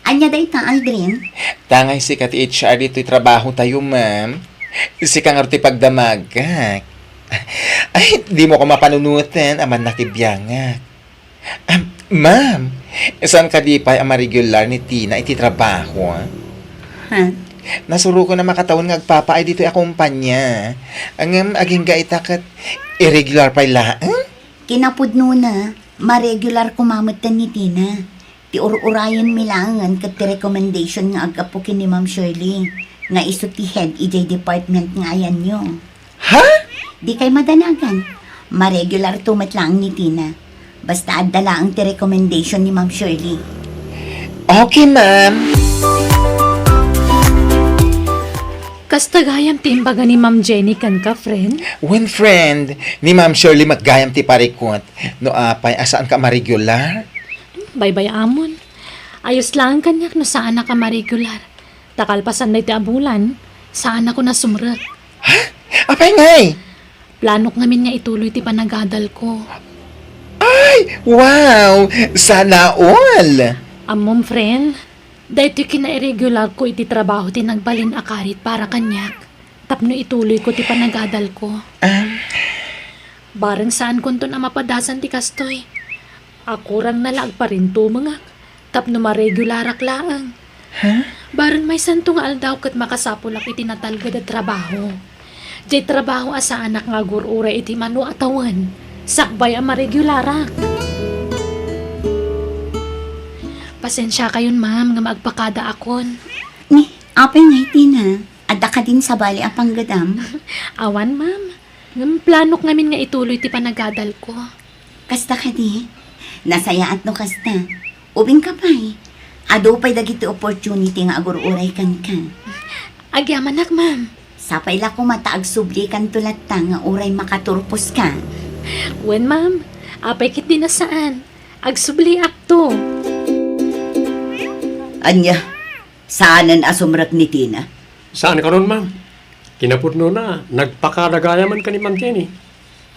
Anya day ta, Aldrin? Tangay si kat HR dito'y trabaho tayo, ma'am. Si kang arti pagdamagak. Ay, di mo ko mapanunutan, aman nakibiyangak. Ma'am, saan ka di pa ang regular ni Tina iti trabaho? Ha? Nasuro ko na makatawon nga agpapaay dito'y akumpanya. Ang aging gaitakat irregular pa ila. Kinapudno na, ma-regular kumamatan ni Tina. Ti urayan milangan kat ti recommendation nga agapukin ni Ma'am Shirley. Nga iso ti head EJ department nga ayan nyo. Ha? Di kay madanagan. Ma-regular tumat lang ni Tina. Basta adala ang ti recommendation ni Ma'am Shirley. Okay, ma'am. Kastagayam timbaga ni Ma'am Jenny kan ka, friend. When friend, ni Ma'am Shirley maggayam ti parikot, no apay, asaan ka ma-regular? Bye-bye amon. Ayos lang kanyak no saan na ka ma-regular. Takalpasan na iti abulan, saan ako na sumrek. Apay ngay! Planok ngamin nga ituloy ti panagadal ko. Ay, wow! Sana all! Amom, friend, dahito kina-irregular ko iti trabaho ti nagbalin akarit para kanyak. Tapno ituloy ko ti panagadal ko. Barang saan kunto na mapadasan ti kastoy. Akurang nalag pa rin to mga. Tapno ma-regularak laang. Barang may santo nga aldaw kat makasapulak iti natalgad at trabaho. Jay trabaho asa anak nga gurura iti mano atawan. Sakbay ang ma-regularak. Pasensya kayon, ma'am, nga magpakada akon. Ni, apay nga Tina. Ada ka din sa bali apang gadam. Awan, ma'am. Ngam planok ngamin nga ituloy ti panagadal ko. Kasta ka di. Nasayaat no kasta. Ubing ka pa'y. Ado pa'y dagiti opportunity nga agur-uray kan ka. Agyamanak, ma'am. Sapay la ko mataag subli kan tulat ta nga uray makaturpos ka. Wen, ma'am. Apay kit di na saan. Agsubli akto. Anya, saanan asumrak ni Tina? Saan ka ron, ma'am? Kinapudno na, nagpakadagayaman ka ni Ma'am Jenny.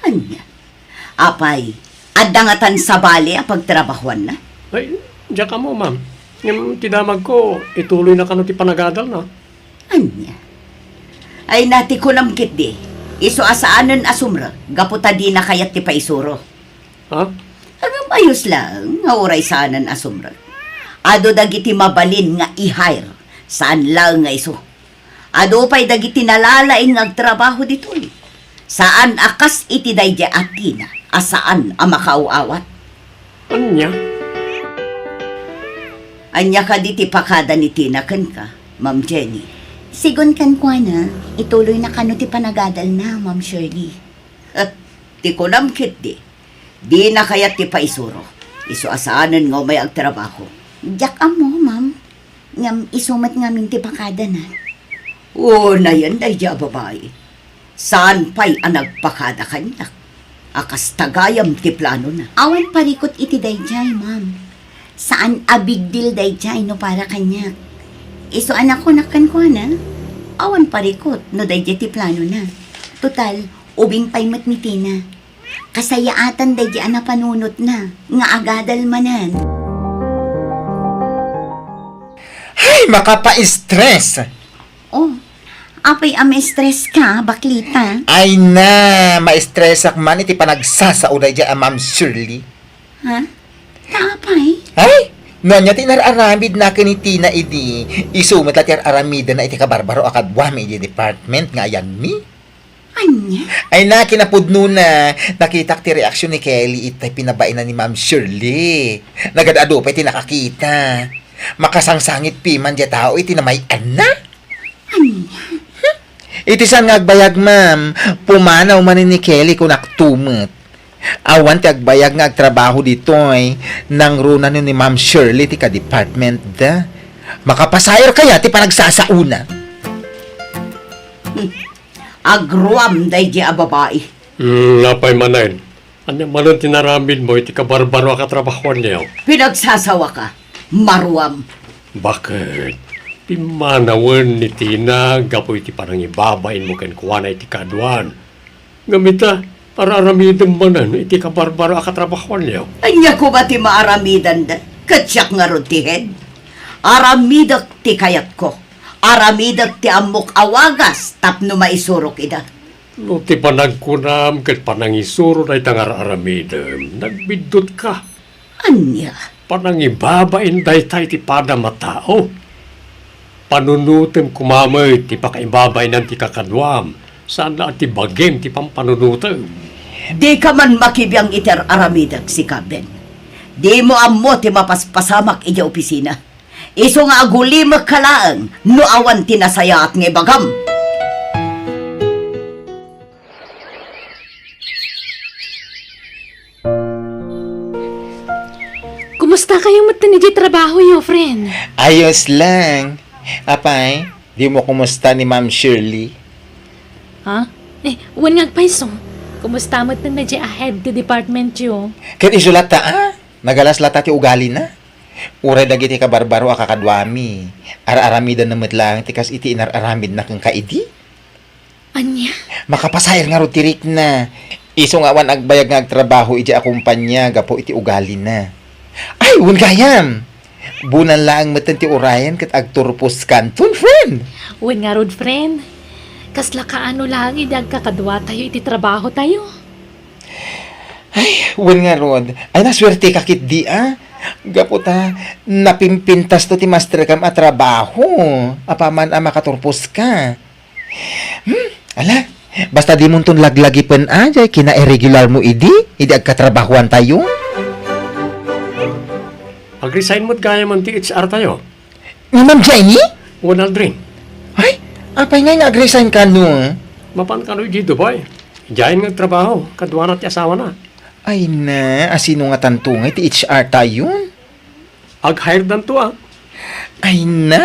Anya, apay, adangatan sa bali a pagtrabahuan na? Ay, diyan ka mo, ma'am. Yung tinamag ko, ituloy na ka no ti panagadal na. Anya, ay nati ko namkit di. Iso asaanan asumrak, gaputa di na kayat ti paisuro. Ha? Hanggang ayos lang, nga oray saanan asumrak. Ado dagiti mabalin nga i-hire, saan lang nga iso. Ado pa'y dagiti nalalaing nagtrabaho dito. Saan akas iti dayja atina, asaan ang makauawat. Anya? Anya ka diti pakada ni Tina ken ka, Ma'am Jenny. Sigon kan kwa na, ituloy na kano ti panagadal na, Ma'am Shirley. Ti ko namkit di. Di na kayat ti paisuro. Iso asaanan nga may agtrabaho. Diyak amo, ma'am. Ngam isumat nga minti pakada na. Oo na yan, dayja babae. Saan pa'y ang nagpakada kanyak? Akas tagayam ti plano na. Awan parikot iti dayjay, ma'am. Saan a big deal dayjay no para kanyak. Iso anak ko nakan ko na. Awan parikot no dayjay ti plano na. Total, ubing pa'y mat ni Tina. Kasayaatan dayjay na panunot na. Nga agadal manan. Ay, makapa-stress! Oh, apay stress ka, baklita. Ay na, ma-stress ak man iti panagsasaunay dyan ang Ma'am Shirley. Ha? Kaapay? Ay, nanya tinararamid na kinitina idi. Isumat at aramida na iti kabarbaro akadwami iti department nga ayan mi. Anya? Ay na, kinapudno na. Nakita ti reaksyon ni Kelly itay pinabain na ni Ma'am Shirley. Nagadado pa iti nakakita. Makasangsangit piman dya tao iti namayan na. Anya? Iti saan nga agbayag, ma'am? Pumanaw man ni Kelly kung naktumot. Awan ti agbayag nga agtrabaho ditoy nang runa ni Ma'am Shirley ti ka-department da. Makapasayar kaya ti panagsasauna. Agruam dayja a babae. Napay manayin. Anya manon tinaramid mo, iti kabarbaro akatrabahuan niyo. Pinagsasawa ka. Maruam. Bakit? Pimanawan ni Tina, gapoy iti parang ibabain mo ken kuwana iti kaduan. Gamita, para aramidang manan, iti kabarbaro akatrabahuan niyo. Anya ko ba ti maaramidan da? Katsyak nga ron ti head. Aramidak ti kayat ko. Aramidak ti amok awagas tapno maisurok ida. No ti panagkunam, ket panangisuro na itangar aramidam. Nagbidot ka. Anya? Panangibabain daytay ti pada matao. Panunutem kumamay ti pakaibabain ng ti kakadwam. Saan na ti bagem ti pampanunutem. Di ka man makibiyang iter aramidak si Kaben. Di mo ammo ti mapaspasamak ija opisina. Iso nga agulimak kalaang no awan tinasaya at nga bagam. Kumusta kayong mata ni trabaho yo, friend? Ayos lang. Apay, Di mo kumusta ni Ma'am Shirley? Ha? Wan nga paiso. Kumusta mo na medyo ahead to department yo? Kat isulata nagalas lata ti ugali na. Uray dagiti ka barbaro akakadwami. Ara-aramidan na lang tikas iti inararamid na kang kaidi. Anya? Makapasayar nga ro tirik na. Iso nga wan agbayag nga agtrabaho iti akumpanya gapo iti ugali na. Ay, un gayam. Bunan lang matan ti urayan kat agturpos kanton, friend. Wan nga rod, friend. Kasla kaano lang idag kakadwa tayo iti trabaho tayo. Ay, wan nga rod. Ay, naswerte ka kit di Gapo ta, napimpintas to ti master kam a trabaho. Apaman a makaturpos ka. Ala, basta di mo ton laglagi pen jay kina irregular mo idi agkatrabahuan tayo. Ag-resign mo't gaya man ti HR tayo. Ni Ma'am Jenny? Wan Aldrin. Ay, apay nga nag-resign ka no? Mapan ka no dito boy. Diyan nga trabaho. Kadwa na ti asawa na. Ay na, asino nga tantungay ti HR tayo? Ag-hire dan to Ay na,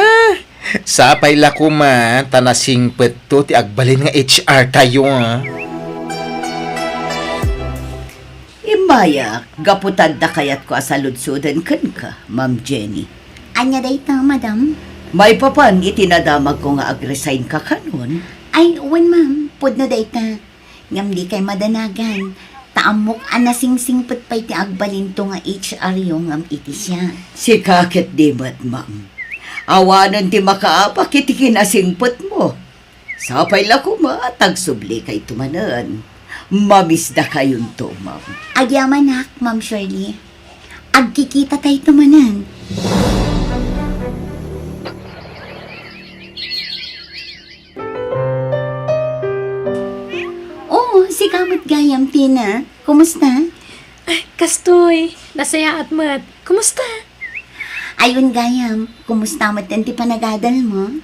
sapay la ko man, tanasing to ti agbalin nga HR tayo Imaya, gaputad da kayat ko asaludsudan kan ka, Ma'am Jenny. Anya dayta, madam? May papan itinadamag ko nga ag-resign ka kanon. Ay, uwan ma'am. Pud na dayta. Ngam di kay madanagan. Taamok anasingsingpet pa'y ti agbalin to nga HR yung ngam iti siya. Si kakit di mat, ma'am. Awanan ti makaapak iti kinasingpet mo. Sapay la ko tagsubli kay tumanan. Mamisda kayon to, ma'am. Agyaman Ma'am Shirley. Agkikita tayo tumanan. Oh, si Kamot Gayam, Tina. Kumusta? Kastoy, nasaya at mat. Kumusta? Ayun, Gayam. Kumusta mo ti panagadal mo?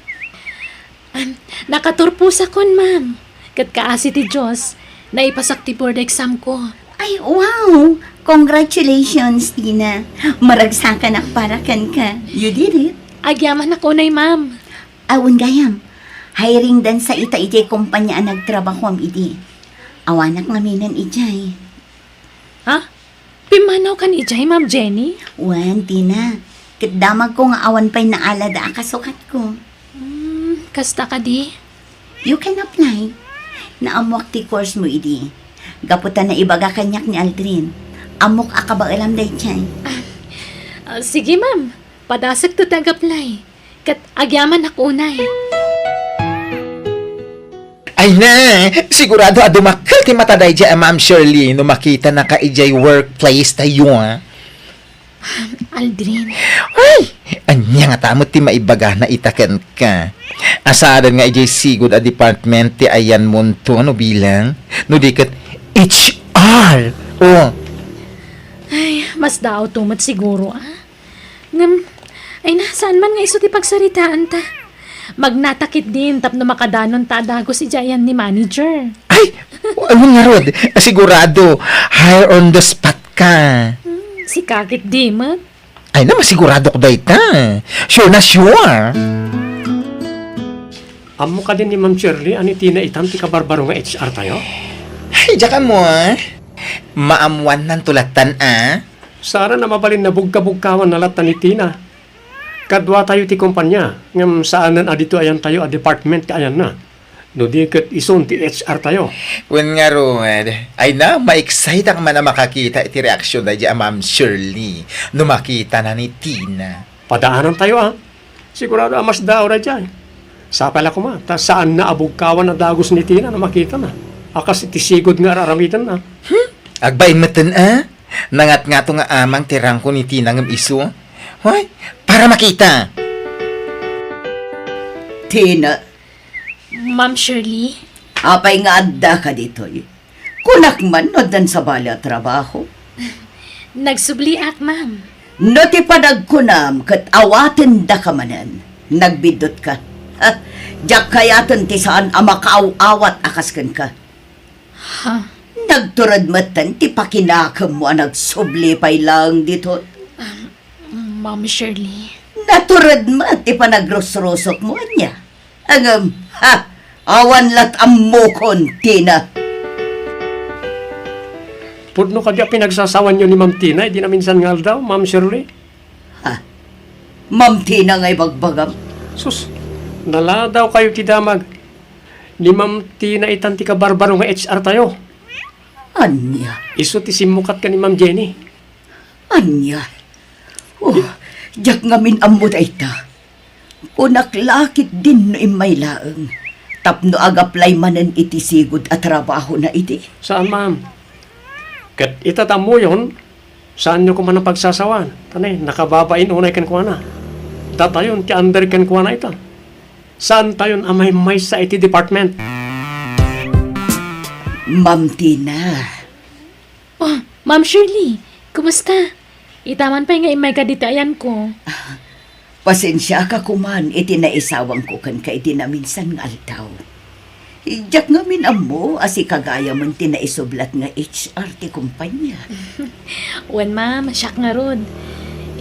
Nakaturpusa kon, ma'am. Kat kaasi ti Diyos, naipasak ti board exam ko. Ay, wow! Congratulations, Tina. Maragsakan akparakan ka. You did it. Agyaman ako nay, ma'am. Awon Gayam. Hiring dan sa ita ijay kumpanya ang nagtrabaho am idi. Awanak ngaminan ijay. Ha? Pimanaw kan ijay, Ma'am Jenny? Wan, Tina. Kitdamag ko nga awan pa'y naalada akasukat ko. Kasta ka di? You can apply. Naamwak ti course mo idi. Gaputan na ibaga kanyak ni Aldrin. Amok akaba alam day chay. Sige, ma'am. Padasag to tag-apply. Kat agyaman ako unay. Ay na, sigurado dumakal ti mataday dya, Ma'am Shirley, no makita na ka ijay workplace tayo, Aldrin. Ay, anya nga tamot ti maibaga na itaken ka. Asaran nga ijay sigod a department ti ayan mo to, ano bilang? No di kat HR. Oh, Ay, mas daw tumat siguro, Ngam, ay nasaan man nga iso ti pagsaritaan ta. Magnatakit din tap na makadanon ta dagos si Jayan ni manager. ay, ano nga rod? Sigurado, hire on the spot ka. Si Kakit di, mat. Ay na, masigurado ko dahi ka. Sure na sure. Amo ka din ni Ma'am Shirley, ani tina itam ti kabarbaro nga HR tayo. Ay, dyan ka mo, Maamuan ng tulatan, Sara na mabalin na bugka-bugkawan na latan ni Tina. Kadwa tayo ti kumpanya, ngam saanan adito ayan tayo a department ti ayan na. No di kat ison ti HR tayo. When nga Rod, ay na, ma-excite ang man na makakita iti reaksyon na dyan, Ma'am Shirley, no makita na ni Tina. Padaanan tayo Sigurado amas daw na dyan. Sapala ko ta saan na abugkawan na dagos ni Tina na makita na. Akas iti sigod nga araramitan na. Agbain matan, Nangat nga to nga amang tirang ko ni Tina ngam iso. Hoy, para makita. Tina, Ma'am Shirley. apay nga adda ka dito Kunak man no dan sa bala trabaho. Nagsubli at, ma'am. No ti panagkunam kat awaten da ka manan. Nagbidot ka. Diyak kayatan ti saan amakaaw-awat akaskan ka. Ha? Nagturad matan ti pakinakam mo nagsubli pay lang dito. Ma'am Shirley. Naturad mat ti panagrosrosok mo niya. Angam, awan lat ammokon, Tina. Pudno ka di pinagsasawan nyo ni Ma'am Tina, di na minsan nga daw, Ma'am Shirley. Ma'am Tina nga'y bagbagam. Sus, nala daw kayo ti damag. Ni Ma'am Tina itan ti kabarbaro nga HR tayo. Anya, Iso ti simukat ka ni Ma'am Jenny. anya. Jak ngamin ammo dayta. Unaklakit din no imay laeng. Tapno agaplay manen iti sigud at trabaho na iti. Saan, Ma'am? Kat itatamo yon, saan nyo ko man ang pagsasawan? Tanay, nakababain unay kan kuha na. Tatayon, ti under kan kuha na ito. Saan tayon amay may sa iti department? Ma'am Tina. Oh, Ma'am Shirley, kumusta? Itaman pa nga imay kaditayan ko. Pasensya ka kuman, iti naisawang ko kan ka iti na minsan nga altaw. Jak nga min ammo, asi kagaya man tinaisublat nga HR ti kumpanya. Wan ma'am, siyak nga rod.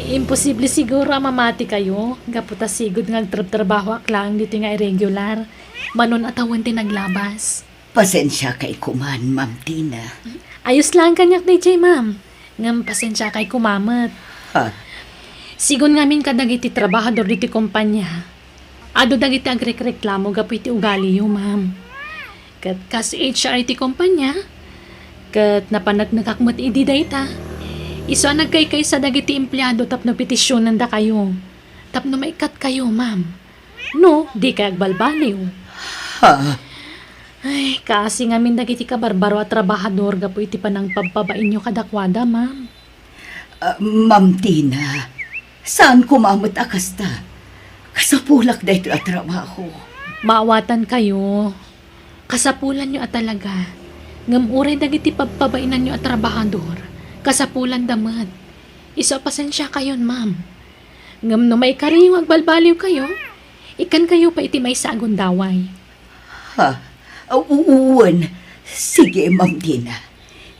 Imposible siguro ang mamati kayo. Gaputa sigod nga trabaho aklang dito nga irregular. Manon atawan ti naglabas. Pasensya kay kuman, Ma'am Tina. Ayos lang kanyak DJ ma'am. Ngam pasensya kay kumamat. Ha? Sigon ngamin kadagiti trabahador diti kumpanya. Ado dagiti agrek-reklamo gapu iti ugali yo ma'am. Kat kas HR iti kumpanya, kat napanagnakakmat idi dayta. Iso nagkay sa dagiti empleyado tapno petisyonan da kayo. Tapno maikat kayo ma'am. No, di kay agbalbaliw. Ha? Ay, kasi ngamin dagiti kabarbaro at trabahador gapu iti panang pagbabain nyo kadakwada ma'am. Ma'am Tina, saan kumamot akasta? Kasapulak da ito at trabaho. Maawatan kayo. Kasapulan nyo at talaga. Ngamuray dagiti pagpabainan nyo at trabahador. Kasapulan damad. Iso pasensya kayon, ma'am. Ngam no may kariyong agbalbaliw kayo, ikan kayo pa iti may sagon daway. Ha? Uwan. Sige, Ma'am Tina.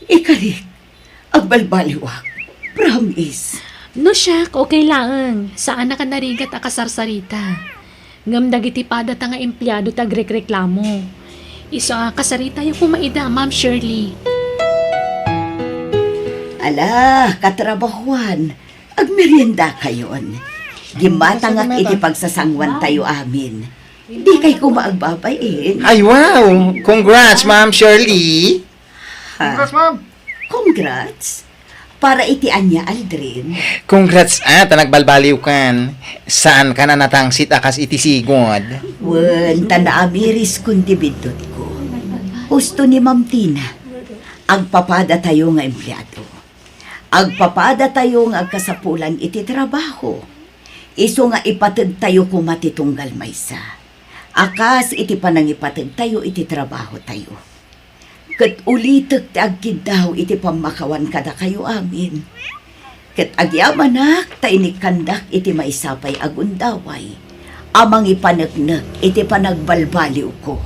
Ikarit. Agbalbaliwak. Promise. No siya, okay lang. Saan na ka narigat a kasarsarita? Ngam dagiti pada ta nga empleyado tagrek-reklamo. Iso kasarita yung kumaida, Ma'am Shirley. Ala, katrabahuan. Agmerienda kayon. Gimata nga iti pagsasangwan tayo amin. Di kay kumaagbabayin. Ay, wow! Congrats, Ma'am Shirley! Congrats, Ma'am. Congrats. Para iti anya, Aldrin. Congrats nagbalbaliw kan. Saan ka na natangsit akas iti sigod? Wen, tanaamiris kundi bidot ko. Gusto ni Ma'am Tina. Agpapada tayo nga empleyado. Agpapada tayo nga agkasapulan iti trabaho. Iso nga ipatid tayo kumatitunggal maysa. Akas iti panangipatid tayo iti trabaho tayo. Kat ulitek ti agkid daw iti pamakawan kada kayo amin. Kat agyamanak ta inikandak iti maisapay agundaway. Amang ipanagnak iti panagbalbaliw ko.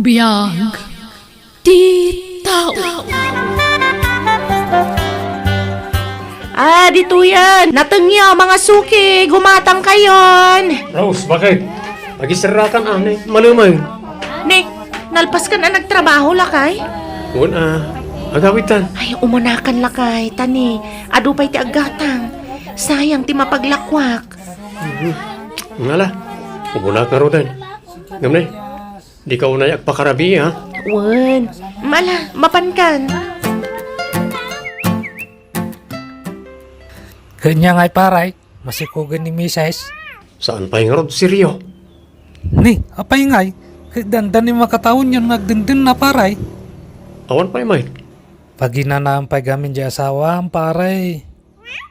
Biyag. Titaw. Dito yan. Natengya mga suki. Gumatang kayon. Rose, bakit? Magisarakan anay, malumay. Nick, nalpas ka na nagtrabaho lakay? Agawitan. Ay, umunakan lakay. Tani, adu pa'y ti agatang. Sayang ti mapaglakwak. Ngala, umuna ka rodan. Gamnay, di ka unay agpakarabi, ha? Wen, mala, mapankan. Kanya nga'y paray, masikugan ni Mrs. Saan pa yung rod si Rio? Ni, apay nga'y, dandan ni makataon yun nagdindin na paray. Awan pa yung may. Pag inanaang pagamin di asawa ang paray,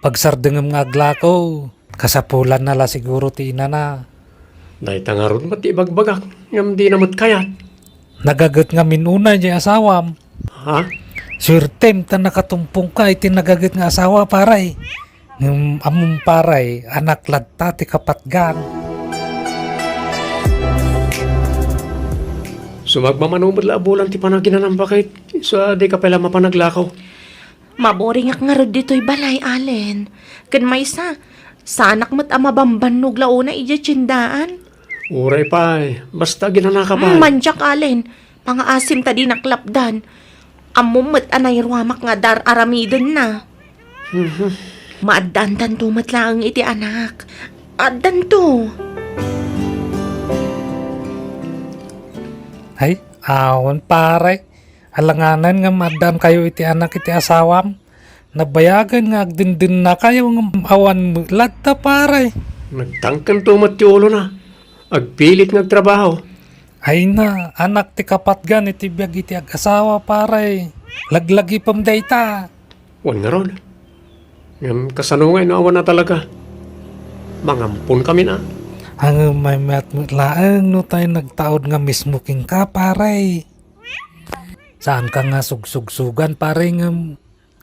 pagsardengam nga aglako, kasapulan na la siguro ti ina na. Dahil nga rod mati ibagbagak, ngam di namot kayat. Nagagat nga minuna di asawam. Ha? Surtem ta nakatumpong ka iti nagagat nga asawa paray. Among paray, anak ladta ti kapatgan. So magmamanumad la bulan ti panaginan ng bakit. So di ka pala mapanaglakaw. Maboring ak nga rod dito'y balay, Allen. Kan may sa anak mo't amabamban nuglaw na ija tsindaan. Uray pay, basta ginanaka pay. Manjak, Allen. Pangaasim ta di naklapdan. Amumot anay ruamak nga dar aramidon na. Maaddan to matlaang iti anak. Addan to. Ay, awan pare. Alanganan nga madan kayo iti anak iti asawam. Nabayagan nga agdindin na kayo ng awan mulat ta pare. Nagtangkan tumat ti ulo na. Agpilit nagtrabaho. Ay na, anak ti kapatgan iti biyag iti ag-asawa pare. Laglagi pam dayta. Wan nga ron. Ngam kasanungay no awan na talaga. Mangampun kami na. Ang may matmutlaang no tayo nagtaod nga mismo king ka pare. Saan ka nga sugsugsugan pare nga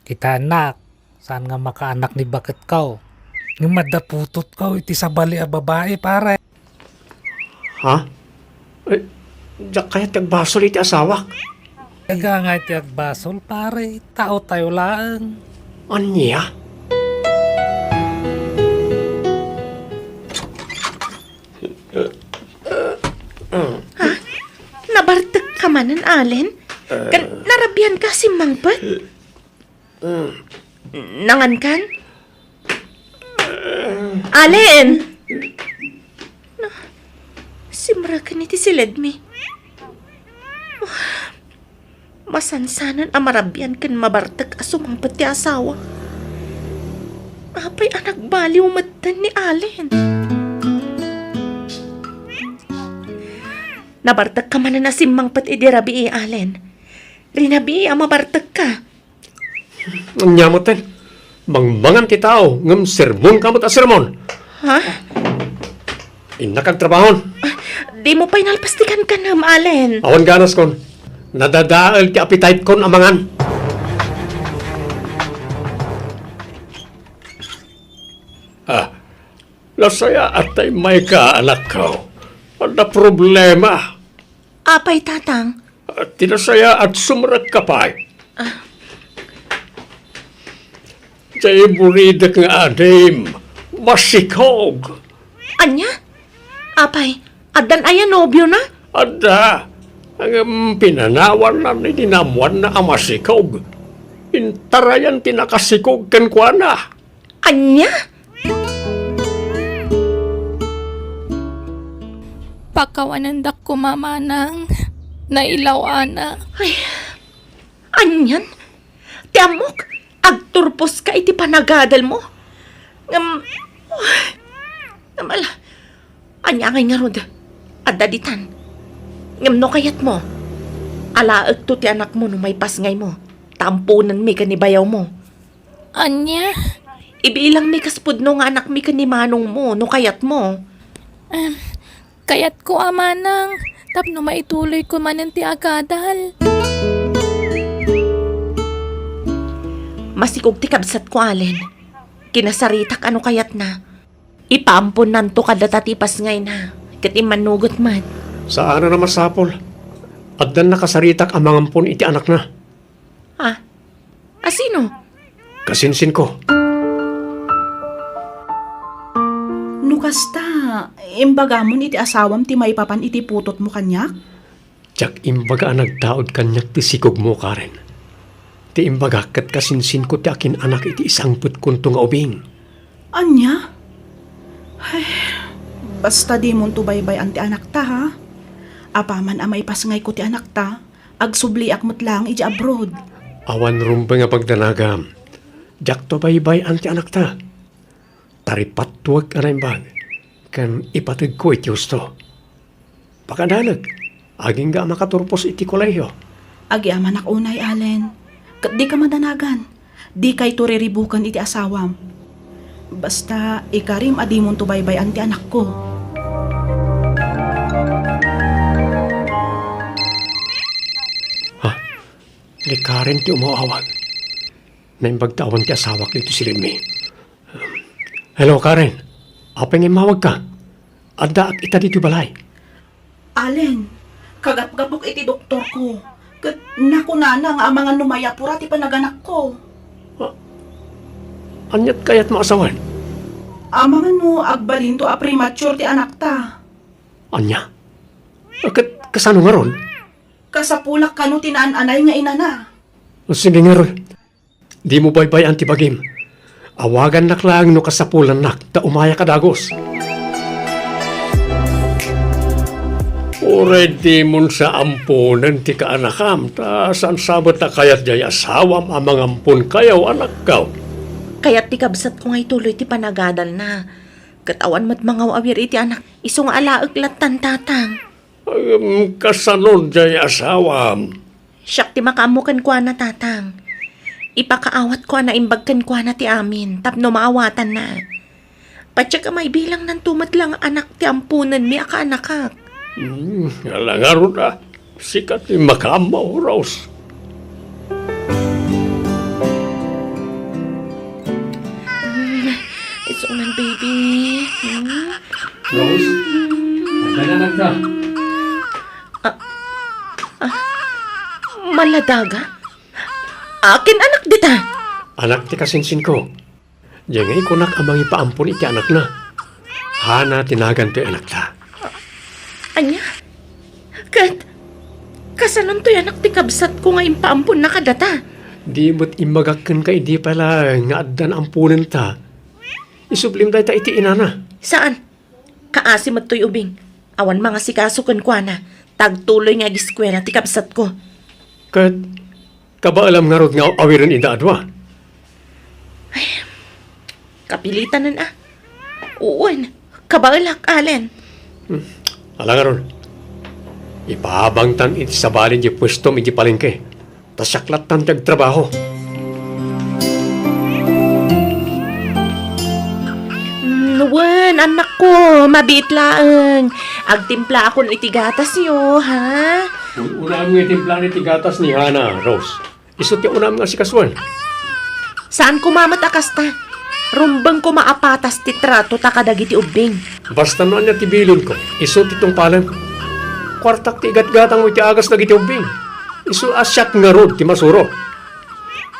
kita anak. Saan nga makaanak ni bakit kaw. Nga madaputot kaw iti sabali a babae pare. Ha? Eh, diyak kaya tagbasol iti asawak. Kaya nga iti agbasol pare. Tao tayo lang. Anya? Nabartag ka manan, Allen? Kan narabian ka si Mangpat? Nangan kan? Allen! Simrakan iti siledmi. Masansanan amarabian kan mabartag asumangpat ti asawa. Apay anak baliw matan ni Allen. Nabartag ka man na nasimangpat idirabi Allen. Rinabi mabartag ka. Anya mo ten. Mangmangan ti tao. Ngam sermon kamot a sermon. Ha? Inakagtrabahon. Di mo pa'y nalpastikan ka nam, Allen. Awan ganas kon. Nadadaal ti appetite kon amangan. Lasaya atay may kaanak ko. Ano problema? Apay, tatang. Tinasaya at sumrat ka pa. Jay buridak nga adim. Masikog. Anya? Apay, adan ayan nobyo na? Ada. Ang pinanawan na ni dinamuan na amasikog. Intarayan tinakasikog kan kwa na. Anya? Pakawanandak ko mamanang. Nailaw ana. Ay, anyan? Tiamok, agturpos ka iti panagadal mo. Namala, anya ngay nga rod. Adaditan. Ngam no kayat mo. Alaag to ti anak mo no may pasngay mo. Tampunan mi kanibayaw mo. Anya? Ibilang mi kaspudno nga anak mi kanimanong mo no kayat mo. Kayat ko amanang. Tapno maituloy ko manan ti agadal. Masikog ti kabsat ko, Allen. Kinasaritak ano kayat na. Ipaampon nanto kada tatipas ngay na. Kat imanugot man. Saan na masapol? Addan nakasaritak ang mangampun iti anak na. Ha? Asino? Kasinsin ko. Nukasta, imbagamon iti asawam ti maipapan iti putot mo kanyak? Tiyak imbaga nagtaod kanyak ti sikog mo, Karen. Ti imbaga kat kasinsin ko ti akin anak iti isang putkunto nga ubing. Anya? Ay, basta di mo tubaybay ang ti anak ta, ha? Apaman amay pasngay ko ti anak ta, agsubliak mo't lang iti abroad. Awan rumba nga pagdanagam. Diyak to baybay ang ti anak ta. Taripatwag ka na imbag. Kan ipatag ko iti gusto. Pakadalag. Aging ga makaturpos iti koleyo. Agi amanak unay, Allen. Kat di ka madanagan. Di kay turiribukan iti asawam. Basta ikarim adi mong tubaybay ang ti anak ko. Ha? Di Karen ti umawawag. Naimbagtawan ti asawak dito si Remy. Hello, Karen. Apeng imawag ka. Adda at ita dito balay. Allen, kagap-gapok iti doktor ko. Kat nakunana nga ang mga numayapura ti panaganak ko. Anyat kayat maasawan? Amangan mo agbalin to a premature ti anak ta. Anya? Kasano nga ron? Kasapulak kanu tinaan-anay nga ina na. Sige nga ron. Di mo baybayan ti bagim. Awagan naklang no kasapulan nak, ta umaya kadagos. Uray di mon sa ampunan ti kaanakam, ta saan sabot na kayat jay asawam amang ampun kayaw anak kaw. Kaya't ti kabsat ko nga'y tuloy ti panagadal na. Katawan mo't mga awir iti anak, iso nga alaag latan tatang. Kasanod jay asawam. Siyak ti makamukan kwa na tatang. Ipakaawat kwa na imbagkan kwa na ti amin, tapno maawatan na. Patsya ka may bilang ng tumat lang anak ti ampunan mi aka anakak. Alangaro na. Sikat ni makamaw, Rose. It's on baby. Rose? Nagdananak ka. Maladaga? Akin anak dita. Anak ti kasinsin ko. Diyan ngay kunak amang ipaampun iti anak na. Hana tinagan to anak ta. Anya? Kasanon to'y anak ti kabsat ko nga impaampun na kadata. Di mo't imagakan ka, di pala nga addan ampunan ta. Isublim dahi ta iti inana. Saan? Kaasi mo't to'y ubing. Awan mga sikasukan kwa na. Tagtuloy nga giskwela ti kabsat ko. Kat, kabaalam nga rod nga awiran ida adwa. Kapilitan na na. Uwan, kabaalak alen. Alang nga ron. Ipahabang tan iti sabalin di pwesto iti palengke. Tasyaklat tan tag trabaho. Nuwan, anak ko, mabit laang. Agtimpla akong itigatas yo, ha? Unam nga itimplan iti gatas ni Hana, Rose. Isot yung unam nga si Kaswan. Saan ko mamatakas ta? Rumbang ko maapatas ti trato ta kadagiti ubing. Basta noon niya tibilon ko, isot itong palang. Kwartak ti igat-gatang mo iti agas na giti ubing. Isu asyak nga rod ti masuro.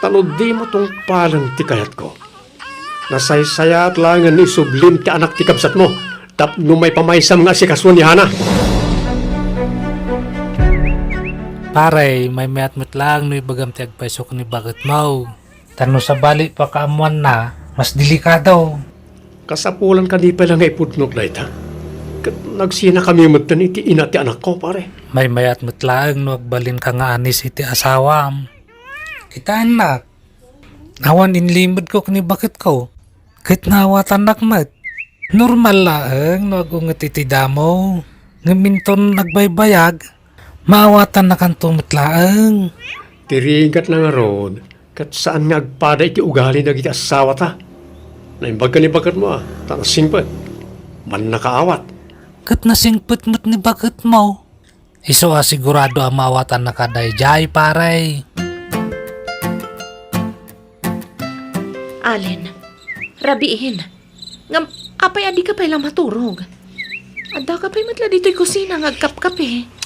Tanod di mo tong palang ti kayat ko. Nasaysayat lang nga ni sublim ti anak ti kabsat mo. Tapno may pamaysam nga si Kaswan ni Hana. Pare, may mayat-mat lang no ibagam ti agpaisok ni bakit mau. Tano sa bali pa kaamuan na, mas delikado. Kasapulan ka di pala nga iputnog na ita. Nagsina kami matan iti ina ti anak ko, pare. May mayat-mat lang no agbalin ka nga anis iti asawam. Kita anak, nawan inlimod ko kani bakit ko. Kahit nawatan nakmat. Normal lang no agungat iti damo. Ngaminton nagbaybayag. Maawatan na kang tumitlaang. Tirigat na nga rod, kat saan nga agpada iti ugali na iti asawa ta. Naimbag ka ni bagat mo tanong singpat. Man nakaawat. Kat nasingpit mo't ni bakit mo. Iso sigurado ang maawatan na kadayjay paray. Alin, rabiin. Ngam, apay adi ka pa ilang maturog. Ada ka pa'y matla dito'y kusina ngagkap-kape.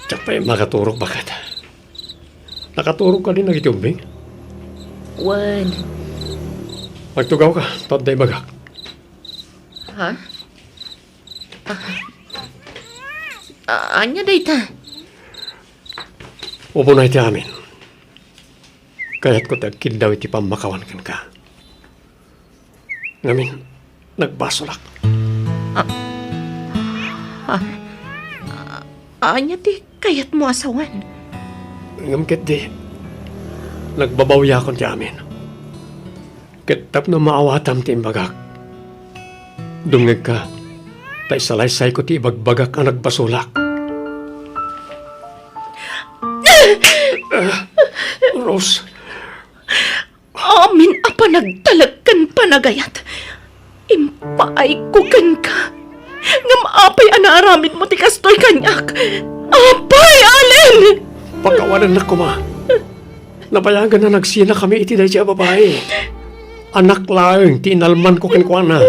Tsak pa'y makaturok bakat. Nakaturok ka din na iti umbing. Wan. Magtugaw ka, taday bagak. Ha? Anya day ta? Upo na iti amin. Kaya't ko tagkil daw iti pamakawan kan ka. Ngamin, nagbasolak. Anya ti kayat mo asawan. Ngamkit di, nagbabawya kon ti amin. Kitap na maawatam ti imbagak. Dungag ka, tay salaysay ko ti ibagbagak ang nagbasolak. Rose, Amin apa nagtalagkan panagayat. Impaay ko kan ka. Ngam apay anaaramid mo ti kastoy kanyak. Apay, Alin! pagkawanan na kuma. Nabayagan na nagsina kami iti dahi siya babae. Anak lang, tinalman ko kenkwana.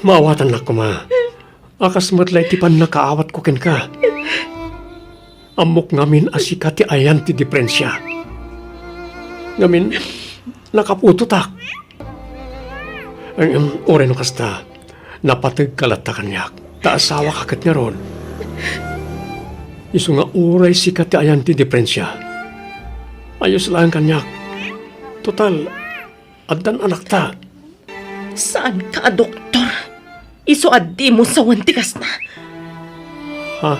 Maawatan na kuma. Akas matlay ti pan nakaawat ko ken ka. Amok ngamin asika ti ayan ti diferensya. Ngamin, nakapututak. Ang oray no kasta, napatag kalata kanyak. Taasawa kakat nga ron. Iso nga oray si kati ayan ti diferensya. Ayos lang kanyak. Total, adan anak ta. Saan ka, doktor? Isuaddi mo sa wantikas na. Ha?